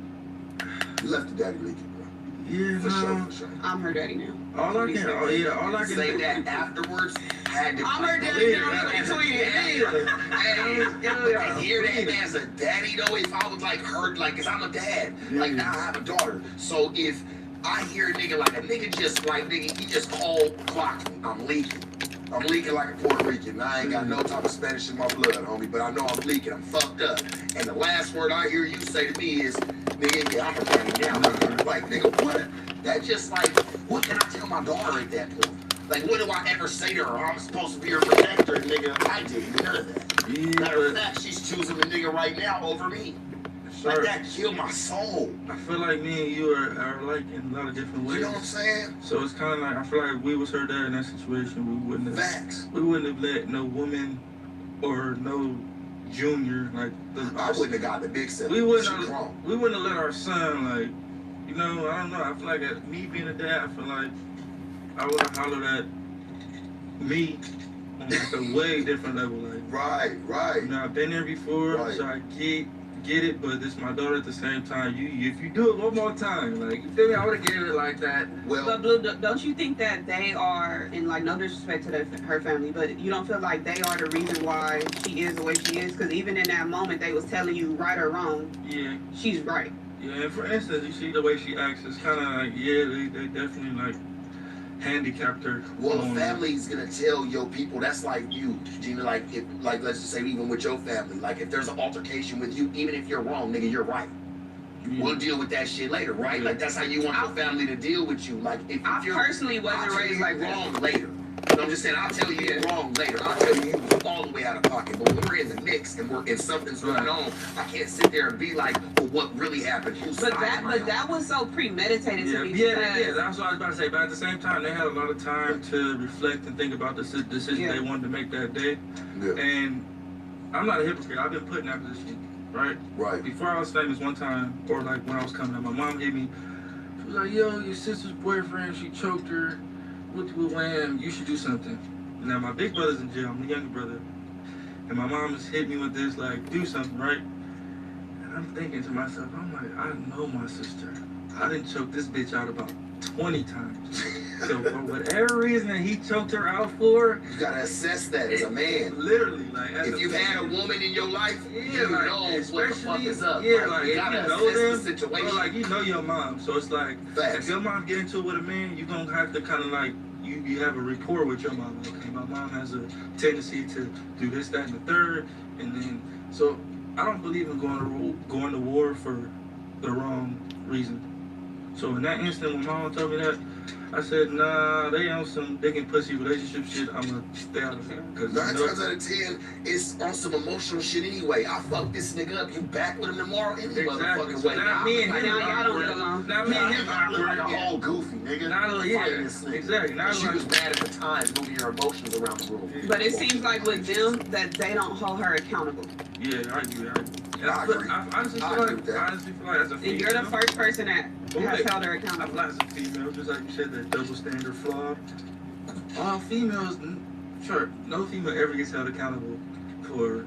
You left the daddy leaking, bro. Yeah, for no. sure. I'm her daddy now. All I can say that afterwards. I'm her daddy now. I hear that as a daddy though. If I was like hurt, like, cause I'm a dad. Like now I have a daughter. So if I hear a nigga like a nigga just like nigga, he just cold clocked me. I'm leaking. I'm leaking like a Puerto Rican. I ain't got no type of Spanish in my blood, homie. But I know I'm leaking. I'm fucked up. And the last word I hear you say to me is, nigga, yeah, I'm a daddy now. Like nigga, what? That just like, what can I tell my daughter at that point? Like, what do I ever say to her? I'm supposed to be her protector, nigga. I did none of that. Yeah, Matter of fact, she's choosing the nigga right now over me. Like, that killed my soul. I feel like me and you are like in a lot of different ways. You know what I'm saying? So it's kind of like, I feel like we was her dad in that situation. We wouldn't have let no woman or no junior, like, I wouldn't have got the big step. we wouldn't have let our son, like, you know, I don't know. I feel like me being a dad, I feel like I would have hollered at me on like a way different level. Like, right. You know, I've been there before, Right. so I get it, but this my daughter at the same time. If you do it one more time, like, you feel me? I would have gave it like that. Well, but Blue, don't you think that they are, and like no disrespect to her family, but you don't feel like they are the reason why she is the way she is? Because even in that moment, they was telling you right or wrong. Yeah. She's right. Yeah, and for instance, you see the way she acts, it's kind of like, yeah, they definitely like handicapped her. Well, the family's gonna tell your people. That's like you, Gina. Like, if, like, let's just say even with your family, like, if there's an altercation with you, even if you're wrong, nigga, you're right. Yeah. We'll deal with that shit later, right? Like, that's how you want your family to deal with you. Like, if I you're personally wasn't raised like wrong later. So I'm just saying, I'll tell you you're wrong later. I'll tell you was all the way out of pocket. But when we're in the mix and something's going on, I can't sit there and be like, well, what really happened? But that was so premeditated to me. Yeah, that's what I was about to say. But at the same time, they had a lot of time to reflect and think about the decision they wanted to make that day. Yeah. And I'm not a hypocrite. I've been put in that position, right? Right. Before I was famous one time, or like when I was coming up, my mom hit me. She was like, yo, your sister's boyfriend, she choked her. With wham, you should do something. Now my big brother's in jail, I'm the younger brother. And my mom just hit me with this, like, do something, right? And I'm thinking to myself, I'm like, I know my sister. I didn't choke this bitch out about 20 times. So for whatever reason that he choked her out for, you gotta assess that as a man. Literally, like, as if you've had a woman in your life, you like, know what the fuck is up. Yeah, like, you gotta assess the situation. Bro, like, you know your mom, so it's like, facts. If your mom get into it with a man, you gonna have to kind of like, you have a rapport with your mom. Okay, my mom has a tendency to do this, that, and the third, and then, so I don't believe in going to war for the wrong reason. So in that instant, when mom told me that, I said, nah, they on some dick and pussy relationship shit. I'm gonna stay out of it. 9 times out of 10, it's on some emotional shit anyway. I fucked this nigga up. You back with him tomorrow any motherfucking way. Not me and him. Y'all don't get along. Not me and him. I look like a whole goofy nigga. Exactly. She was mad at the time, moving her emotions around the room. But it seems like with them that they don't hold her accountable. Yeah, I agree. And I honestly feel like as a female, you're the first person that has held her accountable. I feel like as a female, just like you said, that double standard flawed. All females, sure, no female ever gets held accountable for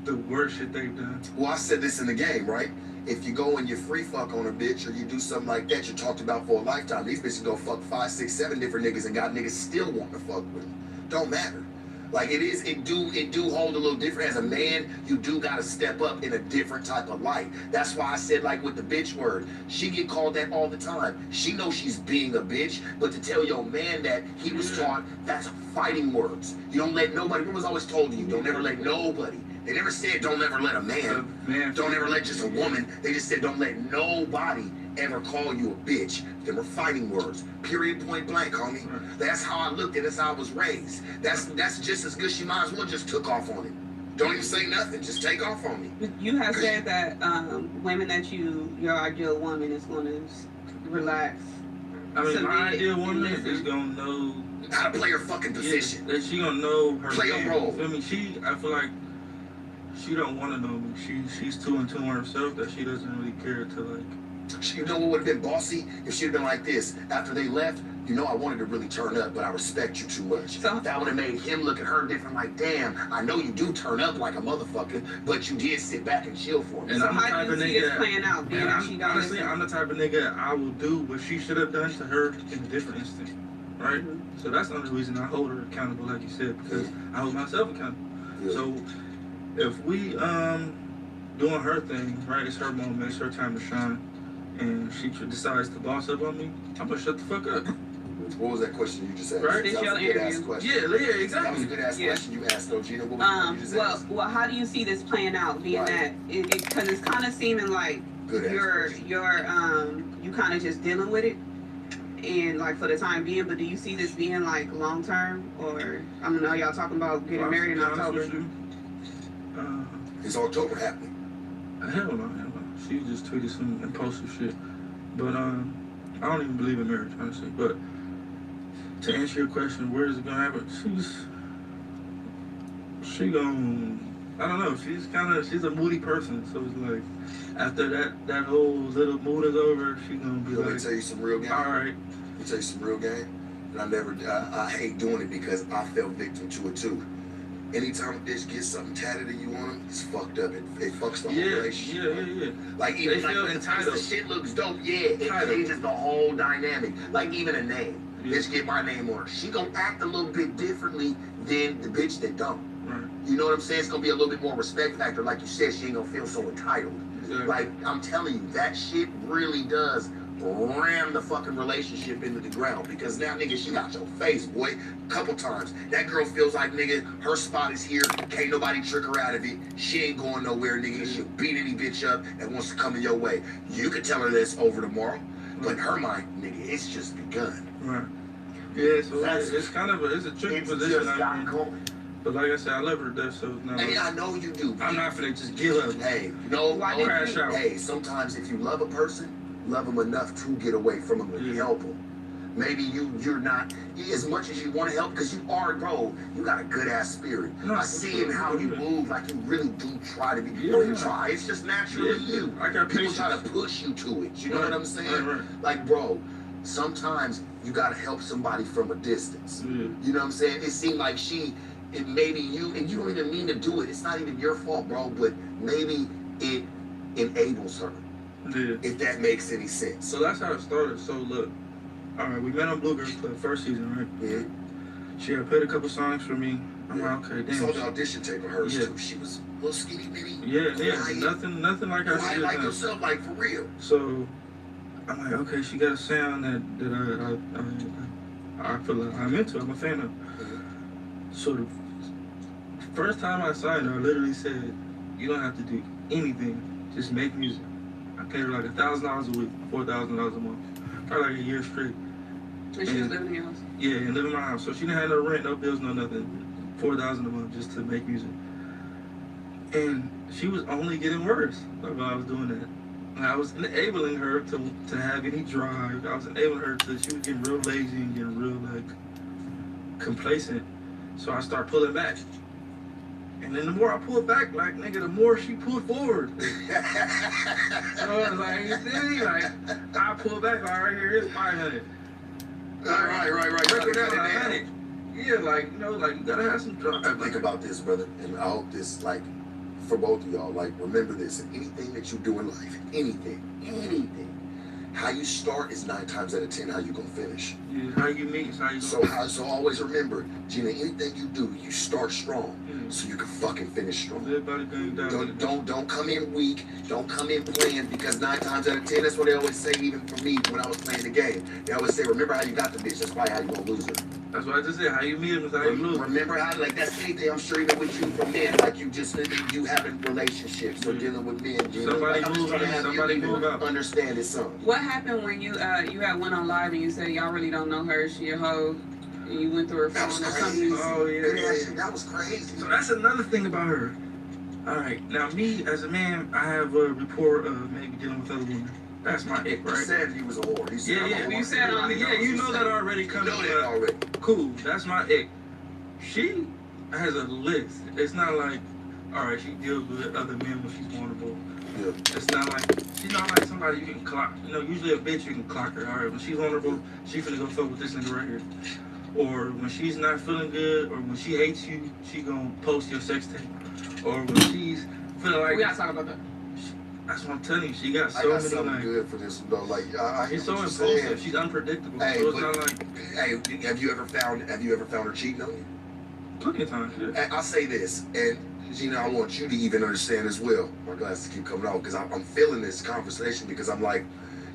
the worst shit they've done. Well, I said this in the game, right? If you go and you free fuck on a bitch or you do something like that, you're talked about for a lifetime. These bitches go fuck 5, 6, 7 different niggas and got niggas still wanting to fuck with them. Don't matter. Like, it do hold a little different. As a man, you do gotta step up in a different type of light. That's why I said, like, with the bitch word, she get called that all the time. She knows she's being a bitch, but to tell your man that he was taught, that's fighting words. You don't let nobody, women's always told you, don't ever let nobody. They never said don't ever let a man, don't ever let just a woman. They just said don't let nobody ever call you a bitch. They were fighting words. Period, point blank, homie. That's how I looked at it. That's how I was raised. That's just as good. She might as well just took off on it. Don't even say nothing. Just take off on me. You have said that women that your ideal woman is going to relax. I mean, my ideal woman is going to know how to play her fucking position. Yeah, she going to know her play a role. I mean, I feel like she don't want to know me. She's too in tune with herself that she doesn't really care to, like. You know what would have been bossy? If she'd have been like this. After they left, you know I wanted to really turn up, but I respect you too much. So that would have made him look at her different, like, damn, I know you do turn up like a motherfucker, but you did sit back and chill for me. And so how do you see this playing out? Honestly, I'm the type of nigga I will do what she should have done to her in a different instant, right? Mm-hmm. So that's the only reason I hold her accountable, like you said, because I hold myself accountable. Yeah. So if we doing her thing, right, it's her moment, it's her time to shine, and she decides to boss up on me, I'm gonna shut the fuck up. What was that question you just asked? Right, it's your interview. Yeah, exactly. That was a good ass question you asked, though, Gina. What was you just asked? Well, how do you see this playing out? Being that because it's kind of seeming like you kind of just dealing with it. and like for the time being, but do you see this being like long term, or I don't know, y'all talking about getting married in October? It's October happening. Hell no. She just tweeted some impulsive shit. But I don't even believe in marriage, honestly. But to answer your question, where is it gonna happen? She gonna, I don't know. She's a moody person. So it's like after that whole little mood is over, she gonna be like. Let me tell you some real game. All right. Let me tell you some real game. And I hate doing it because I fell victim to it too. Anytime a bitch gets something tatted and you want them, it's fucked up. It fucks the whole relationship. Yeah. Like even they like the shit looks dope. Yeah, it changes the whole dynamic. Like even a name. Bitch get my name on her. She gonna act a little bit differently than the bitch that don't. Right. You know what I'm saying? It's gonna be a little bit more respect factor. Like you said, she ain't gonna feel so entitled. Exactly. Like I'm telling you, that shit really does ram the fucking relationship into the ground, because now, nigga, she got your face, boy, couple times. That girl feels like, nigga, her spot is here, can't nobody trick her out of it, she ain't going nowhere, nigga, she'll beat any bitch up that wants to come in your way. You could tell her this over tomorrow, but in her mind, nigga, it's just begun. Right. Yeah, so it's kind of a tricky position. But like I said, I love her to death, so it's not. Hey, I know you do. I'm not finna just give up. Hey, no, crash out. Hey, sometimes if you love a person, love them enough to get away from them and help them. Maybe you're not as much as you want to help, because you are, bro. You got a good ass spirit. No, I see in how you move, like you really do try to be. You don't even try. It's just naturally you. I got people patience. try to push you to it. You know what I'm saying? Right. Like, bro, sometimes you gotta help somebody from a distance. Yeah. You know what I'm saying? It seemed like maybe you, and you don't even mean to do it. It's not even your fault, bro. But maybe it enables her. Yeah. If that makes any sense. So that's how it started. So look, all right, we met on Blue Girls Club first season, right? Yeah. She had played a couple songs for me. I'm like, okay, damn. Saw the audition tape of hers too. She was a little skinny bitty. Yeah, nothing like her. Quiet like yourself, like for real. So I'm like, okay, she got a sound that I feel like I'm into. I'm a fan of. So the first time I signed her, I literally said, you don't have to do anything, just make music. I paid her like $1,000 a week, $4,000 a month, probably like a year straight. And she was living in your house? Yeah, and living in my house. So she didn't have no rent, no bills, no nothing. $4,000 a month just to make music. And she was only getting worse while I was doing that. And I was enabling her to have any drive. I was enabling her she was getting real lazy and getting real like complacent. So I started pulling back. And then the more I pulled back, like, nigga, the more she pulled forward. So I was like, you see me? Like, I pulled back, all right, here is 500. Right. Break it down 100. Yeah, like, you know, like, you gotta have some drive. Think about this, brother, and I hope this, like, for both of y'all, like, remember this, in anything that you do in life, anything, how you start is 9 times out of 10 how you gonna finish. Yeah, how you meet is how you So always remember, Gina, anything you do, you start strong, so you can fucking finish strong. Everybody going down. Don't come in weak. Don't come in playing, because 9 times out of 10, that's what they always say. Even for me, when I was playing the game, they always say, "Remember how you got the bitch. That's probably how you gonna lose her." That's what I just said. How you meet him is how you lose. Remember how, like, that's anything. I'm sure even with you from men, like you having relationships or dealing with men. Somebody move in, somebody move out. Understand this song. What happened when you had went on live and you said y'all really don't know her, she a hoe, and you went through her phone or something? Oh yeah. That was crazy. So that's another thing about her. All right, now me as a man, I have a rapport of maybe dealing with other women. That's my ick, right? He said he was a whore. He said, You said you know that already coming. You know that already. Cool, that's my ick. She has a list. It's not like, all right, she deals with other men when she's vulnerable. Yeah. It's not like, she's not like somebody you can clock. You know, usually a bitch you can clock her. All right, when she's vulnerable, she finna go fuck with this nigga right here. Or when she's not feeling good, or when she hates you, she gonna post your sex tape. Or when she's feeling like, we gotta talk about that. That's what I'm telling you. She got so many something like. good for this though. Like She's so impulsive. She's unpredictable. Hey, so it's not like. Hey, have you ever found her cheating on you? Plenty of times. Yeah. I'll say this, and Gina, I want you to even understand as well. My glasses keep coming off because I'm feeling this conversation, because I'm like,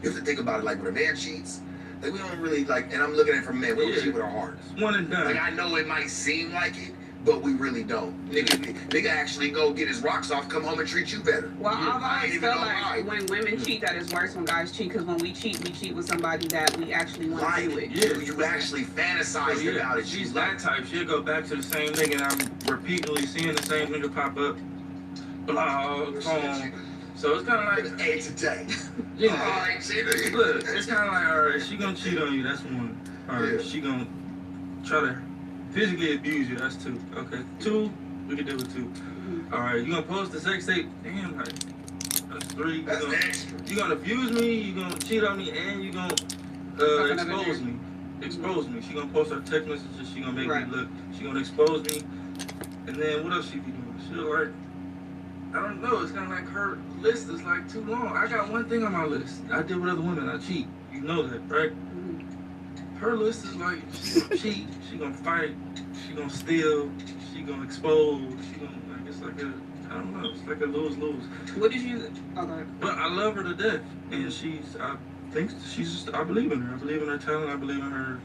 you have to think about it. Like when a man cheats, like we don't really like, and I'm looking at it from men. We don't cheat with our hearts. One and done. Like I know it might seem like it, but we really don't. Nigga actually go get his rocks off, come home and treat you better. Well, I I've ain't always even felt gonna lie. like when women cheat, that it's worse when guys cheat, because when we cheat with somebody that we actually want to be with. Yeah, you actually fantasized about it. She's that type. She'll go back to the same nigga, and I'm repeatedly seeing the same nigga pop up. Blog, phone. So it's kind of like A today. Yeah. Alright, Look, it's kind of like, alright, she gonna cheat on you, that's one. Alright, she gonna try to physically abuse you, that's two. Okay, two, we can deal with two. Alright, you gonna post the sex tape? Damn, like, that's three. You gonna abuse me, you gonna cheat on me, and you gonna expose me. Expose me. She gonna post her text messages, she gonna make me look, she gonna expose me. And then what else she be doing? She'll like, I don't know, it's kind of like her list is like too long. I got one thing on my list. I deal with other women, I cheat. You know that, right? Her list is like, she gonna cheat, she gonna fight, she gonna steal, she gonna expose, she gonna, like, it's like a, I don't know, it's like a lose-lose. What did you, okay. But I love her to death, and I think she's just, I believe in her. I believe in her talent, I believe in her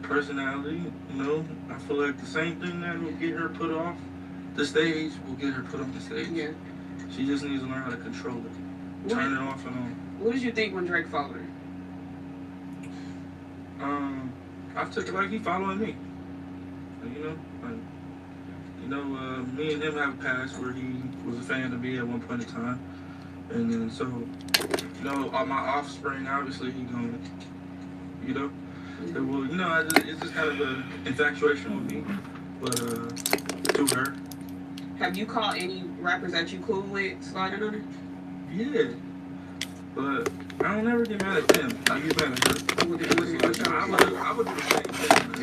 personality, you know? I feel like the same thing that will get her put off the stage will get her put on the stage. Yeah. She just needs to learn how to control it. Turn it off and on. What did you think when Drake followed her? I took it like he following me. Me and him have a past where he was a fan of me at one point in time. And then so, my offspring, obviously he gonna, it's just kind of an infatuation with me. But, to her. Have you caught any rappers that you cool with sliding on her? Yeah. But I don't ever get mad at them. I get mad at her. I would do the same thing.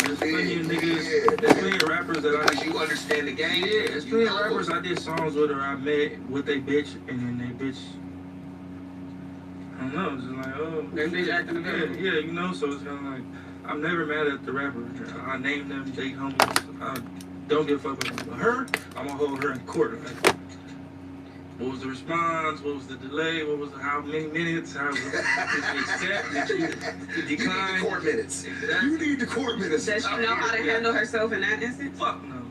There's plenty of niggas, there's plenty of rappers that I... You understand the game? Yeah, there's plenty of rappers I did songs with or I met with they bitch, and then they bitch... I don't know, it's just like, oh... They bitch acting together. Yeah, so it's kind of like... I'm never mad at the rapper. I name them, they homies. I don't give a fuck about them. But her, I'm gonna hold her in court. Like, what was the response? What was the delay? How many minutes? How did you accept? Did you decline? You need the court minutes. Exactly. You need the court minutes. Does she know how to handle herself in that instance? Fuck no.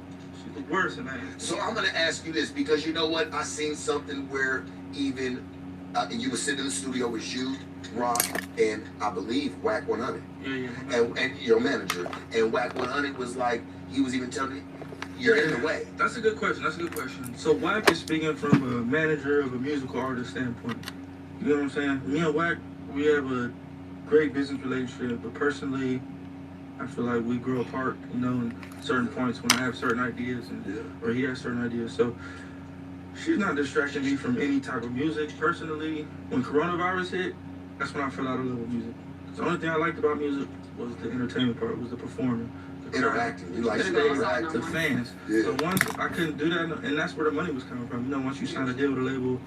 She's the worst in that instance. So I'm gonna ask you this because you know what? I seen something where even you were sitting in the studio with you, Rock, and I believe Whack 100. Yeah. And your manager. And Whack 100 was like, he was even telling me, you're in the way. That's a good question. So Whack is speaking from a manager of a musical artist standpoint. You know what I'm saying? Me and Whack, we have a great business relationship, but personally, I feel like we grow apart, in certain points when I have certain ideas or he has certain ideas. So she's not distracting me from any type of music. Personally, when coronavirus hit, that's when I fell out of love with music. The only thing I liked about music was the entertainment part, was the performing. Interacting. You like the fans. Yeah. So once I couldn't do that, and that's where the money was coming from. Once you sign a deal with a label,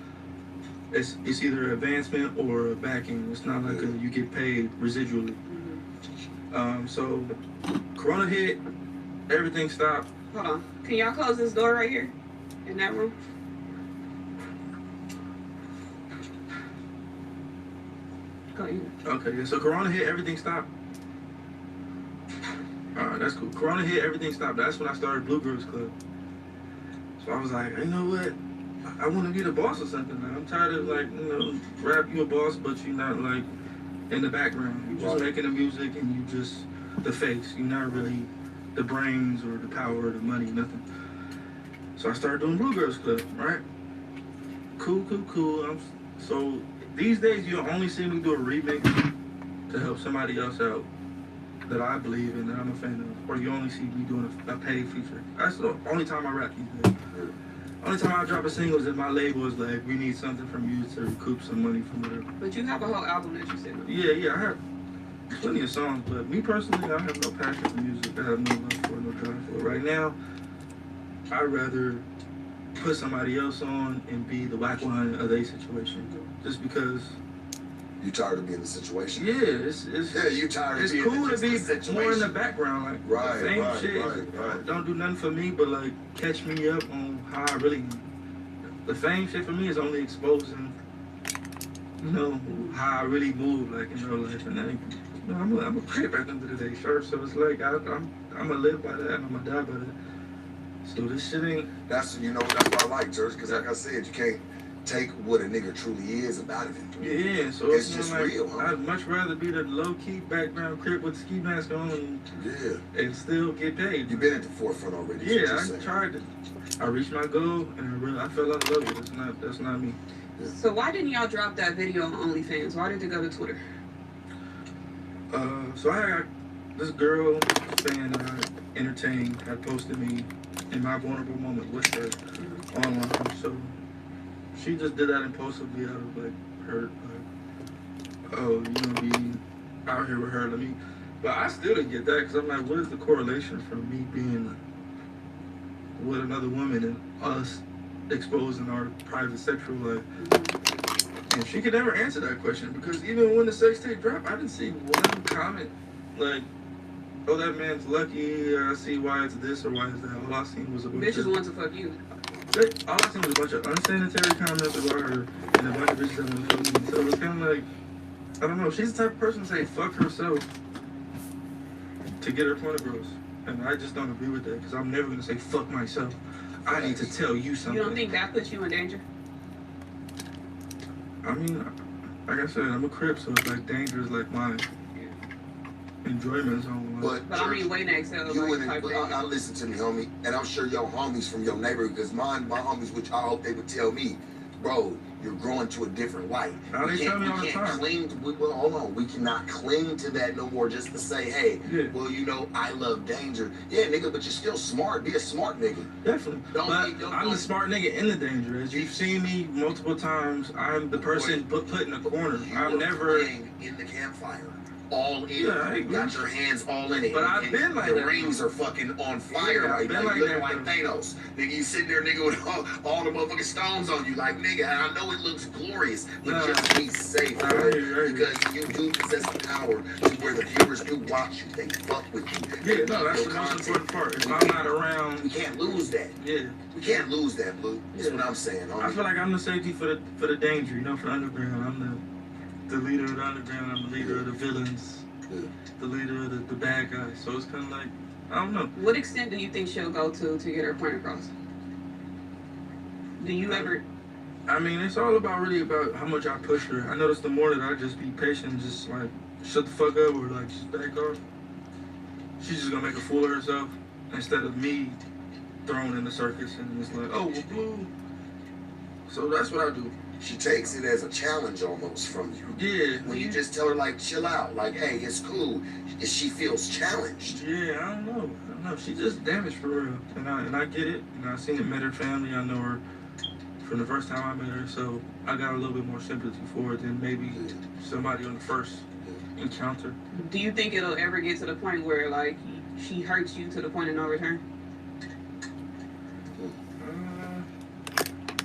it's either advancement or backing. It's not like you get paid residually. So Corona hit, everything stopped. Hold on. Can y'all close this door right here? In that room? Go ahead. Okay, yeah. So Corona hit, everything stopped. Alright, that's cool. Corona hit, everything stopped. That's when I started Blue Girls Club. So I was like, you know what? I want to be the boss or something. Like, I'm tired of rap, you a boss, but you're not in the background. You're just making the music and you just the face. You're not really the brains or the power or the money, nothing. So I started doing Blue Girls Club, right? Cool. So these days you'll only see me do a remix to help somebody else out that I believe in, that I'm a fan of. Or you only see me doing a paid feature. That's the only time I rap these days. Only time I drop a single is if my label is like, we need something from you to recoup some money from whatever. But you have a whole album that you said. Yeah, I have plenty of songs, but me personally, I have no passion for music. I have no love for it, no drive for it. Right now, I'd rather put somebody else on and be the whack one of their situation. Just because... You tired of being in the situation? Yeah, it's you tired of being cool to be situation. more in the background, right, same shit. Right. Don't do nothing for me, but catch me up on how I really. The fame shit for me is only exposing, how I really move, in real life, and I'm a crip at the end of the day, sure. So it's like I'm gonna live by that, and I'm gonna die by that. So this shit ain't. That's what I like, Church, because like I said, you can't take what a nigga truly is about it. Yeah, so it's just like, real, huh? I'd much rather be the low-key background crip with the ski mask on and still get paid. You've been at the forefront already. Yeah, I tried to. I reached my goal, and I fell out of love with it. That's not me. Yeah. So why didn't y'all drop that video on OnlyFans? Why did it go to Twitter? So I got this girl fan that I entertained had posted me in my vulnerable moment with her online. So she just did that impulsively out of like her, oh, you know, be out here with her. But I still didn't get that because I'm like, what is the correlation from me being with another woman and us exposing our private sexual life? And she could never answer that question because even when the sex tape dropped, I didn't see one comment like, oh, that man's lucky, I see why it's this or why it's that. All I seen was a bunch Bitches want to fuck you. all I seen was a bunch of unsanitary comments about her and a bunch of bitches that want to fuck me. So it's kind of like, I don't know, she's the type of person to say fuck herself to get her point across. And I just don't agree with that because I'm never going to say fuck myself. I need to tell you something. You don't think that puts you in danger? I mean, like I said, I'm a crip, so it's like danger is like my enjoyment zone. But I mean, way next to I listen to me, homie, and I'm sure your homies from your neighborhood, because my homies, which I hope they would tell me, bro, you're growing to a different light. Now they tell me all the time. Hold on, we cannot cling to that no more just to say, hey, well, you know, I love danger. Yeah, nigga, but you're still smart. Be a smart nigga. Definitely. I'm the smart nigga in the danger. As you've seen me multiple times, I'm the person put in a corner. I'm never in the campfire. All in. Yeah, You got your hands all in it. But I've been like the that. rings are fucking on fire right now. You looking like Thanos. Nigga, you sitting there, nigga, with all the motherfucking stones on you. Like, nigga, and I know it looks glorious, but just be safe, right? Because you do possess the power to where the viewers do watch you. They fuck with you. Yeah, no, that's the most important part. If I'm not around, we can't lose that. Yeah. We can't lose that, Blue. That's what I'm saying. I feel like I'm the safety for the danger, you know, for the underground. I'm the leader of the underground. I'm the leader of the villains. The leader of the bad guys. So it's kind of like, I don't know. What extent do you think she'll go to get her point across? Do you ever? I mean, it's all really about how much I push her. I notice the more that I just be patient and just like shut the fuck up or like just back off, she's just gonna make a fool of herself instead of me thrown in the circus and it's like, oh, well, Blue. So that's what I do. She takes it as a challenge almost from you. Yeah. When you just tell her, like, chill out, like, hey, it's cool, she feels challenged. Yeah, I don't know. She just damaged for real. And I get it. You know, I seen it, met her family. I know her from the first time I met her. So I got a little bit more sympathy for it than maybe somebody on the first encounter. Do you think it'll ever get to the point where, like, she hurts you to the point of no return?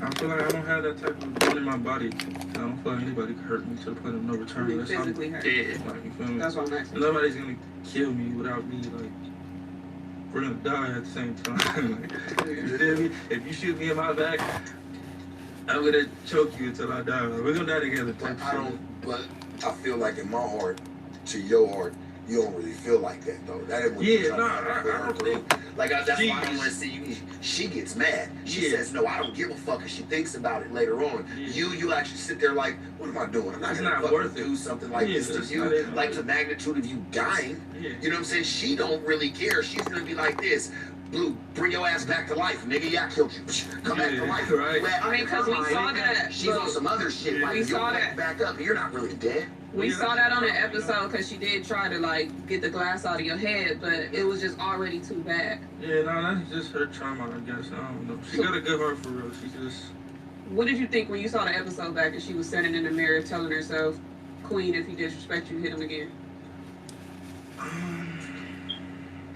I feel like I don't have that type of gun in my body. I don't feel like anybody could hurt me to the point of no return. You physically hurt. Dead, like, you feel me? That's what I'm asking. Nobody's gonna kill me without me, like, we're gonna die at the same time. Like, you feel me? If you shoot me in my back, I'm gonna choke you until I die. Like, we're gonna die together. But I feel like in my heart, to your heart, you don't really feel like that, though. That ain't what I don't think. Like, that's why I don't want to see you. She gets mad. She says, no, I don't give a fuck. And she thinks about it later on. You actually sit there like, what am I doing? I'm not going to fucking do something like this to you. Like, the magnitude of you dying. You know what I'm saying? She don't really care. She's going to be like this. Blue, bring your ass back to life, nigga. Yeah, I killed you. Come back to life. Right. I mean, because we saw that. She's on some other shit. Like, you back up. You're not really dead. We saw that on the episode because she did try to, like, get the glass out of your head, but it was just already too bad. Yeah, no, that's just her trauma, I guess. I don't know. She got a good heart for real. She just... What did you think when you saw the episode back and she was standing in the mirror telling herself, Queen, if he disrespect you, hit him again?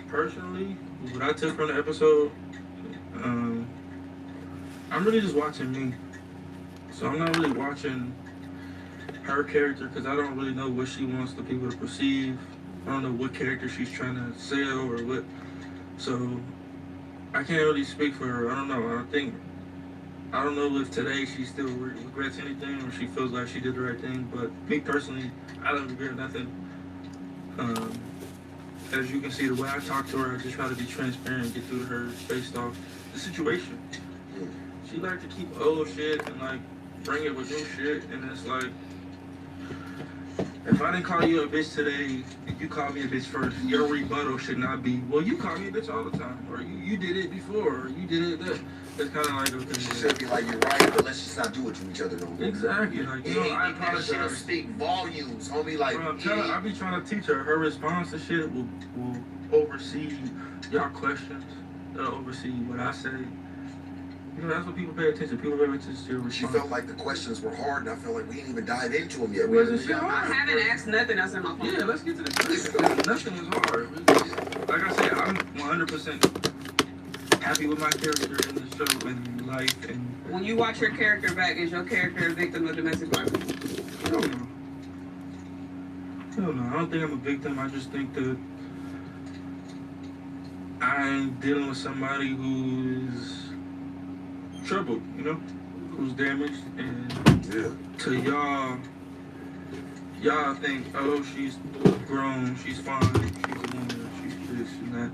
Personally, what I took from the episode, I'm really just watching me. So I'm not really watching her character because I don't really know what she wants the people to perceive. I don't know what character she's trying to sell or what. So I can't really speak for her. I don't know. I don't know if today she still regrets anything or she feels like she did the right thing. But me personally, I don't regret nothing. as you can see, the way I talk to her, I just try to be transparent and get through to her based off the situation. She like to keep old shit and like bring it with new shit, and it's like, if I didn't call you a bitch today, and you called me a bitch first, your rebuttal should not be, well, you call me a bitch all the time, or you did it before, or you did it that. It's kind of like, okay, She should be like, you're right, but let's just not do it to each other no more. exactly. Like, you know, I apologize. That shit'll speak volumes, homie. Like, Bro, I'm telling, I be trying to teach her. Her response to shit will oversee y'all questions. It'll oversee what I say. You know, that's what people pay attention. People pay attention to your response. She felt like the questions were hard, and I felt like we didn't even dive into them yet. Wasn't shit hard? I haven't asked nothing else in my phone. Yeah, let's get to the question. Nothing is hard. Like I said, I'm 100% happy with my character in the show and life. And When you watch your character back, is your character a victim of domestic violence? Hell no. Hell no. I don't think I'm a victim. I just think that I'm dealing with somebody who's troubled, you know, who's damaged, and to y'all think, oh, she's grown, she's fine, she's a woman, she's this and that.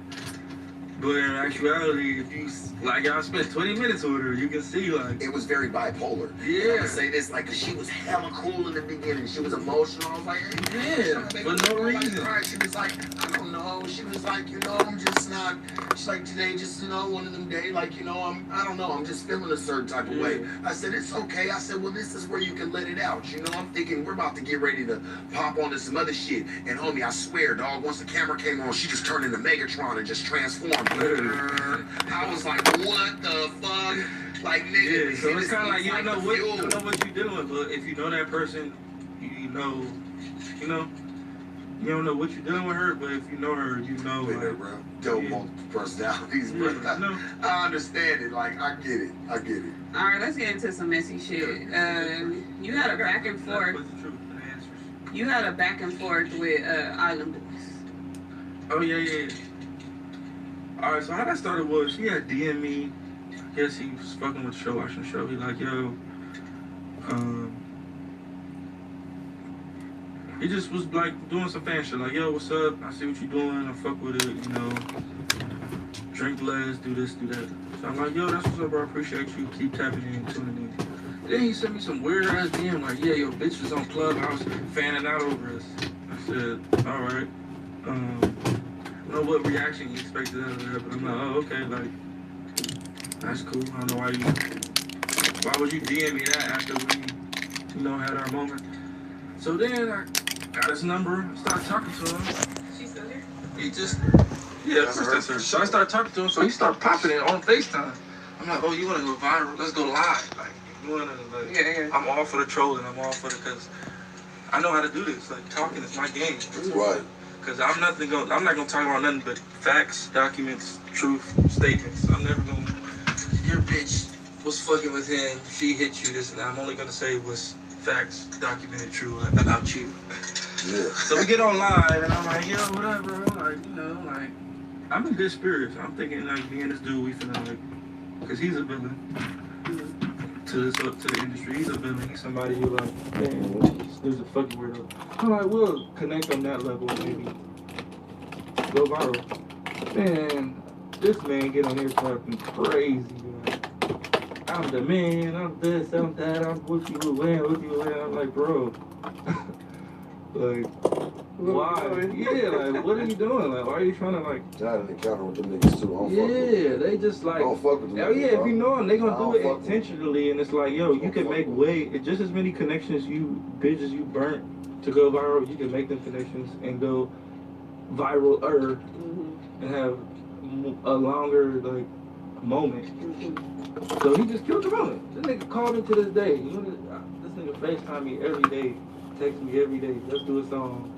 But in actuality, if you, like, y'all spent 20 minutes with her, you can see, like... It was very bipolar. Yeah. I'm gonna say this, like, 'cause she was hella cool in the beginning. She was emotional. I was like, hey, yeah, for no reason. Right. She was like, I don't know. She was like, you know, I'm just not... She's like, today, just, you know, one of them days, like, you know, I don't know. I'm just feeling a certain type of way. I said, it's okay. I said, well, this is where you can let it out. You know, I'm thinking we're about to get ready to pop onto some other shit. And, homie, I swear, dog, once the camera came on, she just turned into Megatron and just transformed. I was like, what the fuck? Like, nigga. Yeah, so it's kind of like you don't know what you're dealing with, but if you know that person, you know, you don't know what you're dealing with her, but if you know her, you know. Like, bro. Dope multiple personalities, bro. No. I understand it. Like, I get it. I get it. All right, let's get into some messy shit. You had a back and forth. What's the truth and the answers? You had a back and forth with Island Boys. Oh yeah. All right, so how that started was she had DM me. I guess he was fucking with the show, watching the show. He like, yo, he just was like doing some fan shit. Like, yo, what's up? I see what you doing. I fuck with it. You know, drink less, do this, do that. So I'm like, yo, that's what's up, bro. I appreciate you. Keep tapping in, tuning in. Then he sent me some weird ass DM like, yeah, yo, bitch was on Clubhouse fanning out over us. I said, all right. I don't know what reaction you expected out of that, but I'm like, oh, okay, like, that's cool. I don't know why would you DM me that after we, you know, had our moment. So then I got his number, started talking to him. She's still here? He just, yeah, of course that's her. So I started talking to him, so he started popping it on FaceTime. I'm like, oh, you want to go viral? Let's go live. Like, you want to, like, Yeah. I'm all for the trolling. I'm all for the, because I know how to do this. Like, talking is my game. Right. Because I'm not gonna talk about nothing but facts, documents, truth, statements. I'm never gonna, your bitch was fucking with him, she hit you, this and that. I'm only gonna say what's facts, documented, true about you. Yeah. So we get on live, and I'm like, yo, whatever, like, you know, like, I'm in good spirits. I'm thinking, like, me and this dude, we finna, like, because he's a villain to the industry. He's a villain. He's somebody who, like, man, this dude's a fucking weirdo. I'm like, we'll connect on that level, maybe go viral. Man, this man get on here talking crazy, like, I'm the man, I'm this, I'm that, I'm what you win. I'm like, bro, like, why? Yeah, like, what are you doing? Like, why are you trying to, like... John in the counter with them niggas, too. I don't fuck with them. They just, like... I don't fuck with them. Hell yeah, if you know them, they gonna do it fuck with intentionally, and it's like, yo, you can make just as many connections bitches you burnt to go viral, you can make them connections and go viral and have a longer, like, moment. So he just killed the moment. This nigga called me to this day. You know, this nigga FaceTime me every day, text me every day. Let's do a song.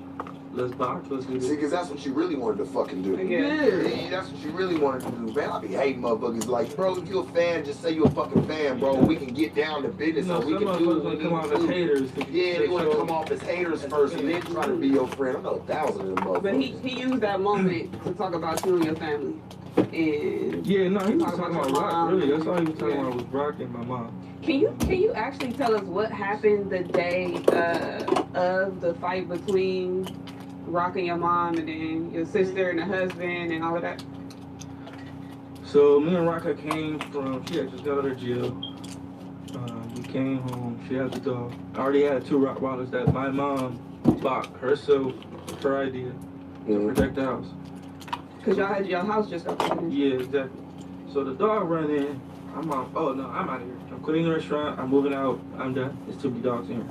Let's box. Let's do this. See, because that's what you really wanted to fucking do. Yeah. That's what you really wanted to do, man. I be hating motherfuckers like, bro, if you a fan, just say you a fucking fan, bro. We can get down to business, so we can do what we come off as haters. Yeah, they want to come off as haters first and then try to be your friend. I know 1,000 of them motherfuckers. But he used that moment to talk about you and your family. And yeah, no, he was talking about Rock, really. That's all he was talking Yeah. about was Rock and my mom. Can you actually tell us what happened the day of the fight between Rock and your mom, and then your sister and the husband and all of that? So me and Rocka came from, she had just got out of jail. We came home, she had the dog. I already had 2 Rottweilers that my mom bought herself, her idea, to protect the house. Cause y'all had your house just up there. Yeah, exactly. So the dog ran in, I'm out, oh no, I'm out of here. I'm quitting the restaurant, I'm moving out, I'm done. There's too many dogs in here.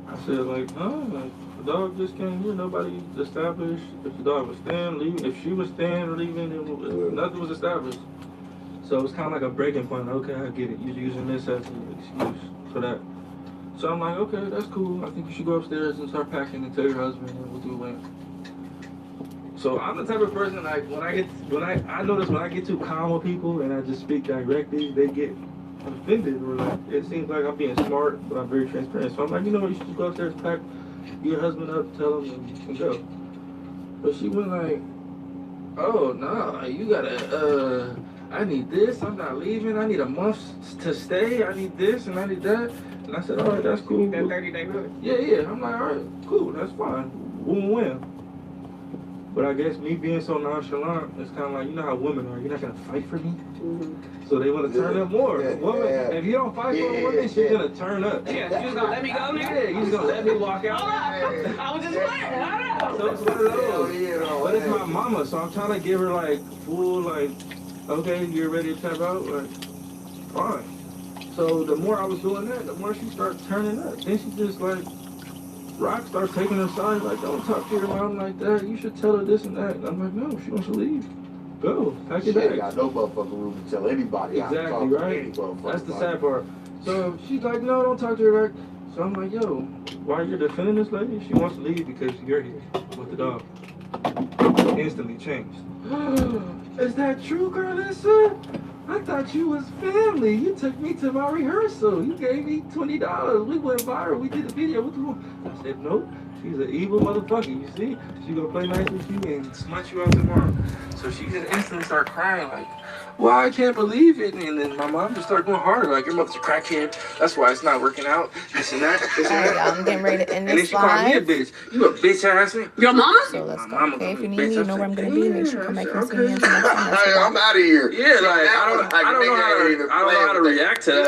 I said like, oh, like, the dog just came here, nobody established. If the dog was staying, leaving, if she was staying or leaving, then nothing was established. So it was kind of like a breaking point. Okay, I get it. You're using this as an excuse for that. So I'm like, okay, that's cool. I think you should go upstairs and start packing and tell your husband and we'll do it. So I'm the type of person like I notice when I get too calm with people and I just speak directly, they get offended or like it seems like I'm being smart, but I'm very transparent. So I'm like, you know what, you should just go upstairs, pack your husband up, tell him and go. But she went like, oh no, you gotta I need this, I'm not leaving, I need a month to stay, I need this and I need that. And I said, all right, that's cool. That 30-day notice. Yeah. I'm like, all right, cool, that's fine. Win-win. But I guess me being so nonchalant, it's kind of like, you know how women are, you're not gonna fight for me? So they want to turn up more. If you don't fight for a woman, she's gonna turn up. Yeah, you just gonna let me go, nigga? Yeah, you just gonna let me walk out. I was just playing. So it's one of those. But it's my mama, so I'm trying to give her like full like, okay, you're ready to tap out? Like, fine. So the more I was doing that, the more she started turning up. Then she just like, Rock starts taking her side, like, don't talk to your mom like that. You should tell her this and that. And I'm like, no, she wants to leave. Go, pack your bags. She ain't got no motherfucking room to tell anybody how to talk to any motherfucker. That's the sad part. So she's like, no, don't talk to her like. So I'm like, yo, why you're defending this lady? She wants to leave because you're here with the dog. Instantly changed. Is that true, Carlissa? I thought you was family. You took me to my rehearsal. You gave me $20. We went viral. We did a video. I said, nope. She's an evil motherfucker. You see? She gonna play nice with you and smut you out tomorrow. So she just instantly started crying like, well, I can't believe it. And then my mom just started going harder. Like, your mother's a crackhead. That's why it's not working out. This and that. This and that. I'm getting ready to end and then this she called me a bitch. You a bitch ass. Your mama? So let's go. Mama Okay, if you need bitch. me, you know where I'm gonna be. Make sure you come back and see me. I'm out of here. Yeah, like I don't know how to react to that.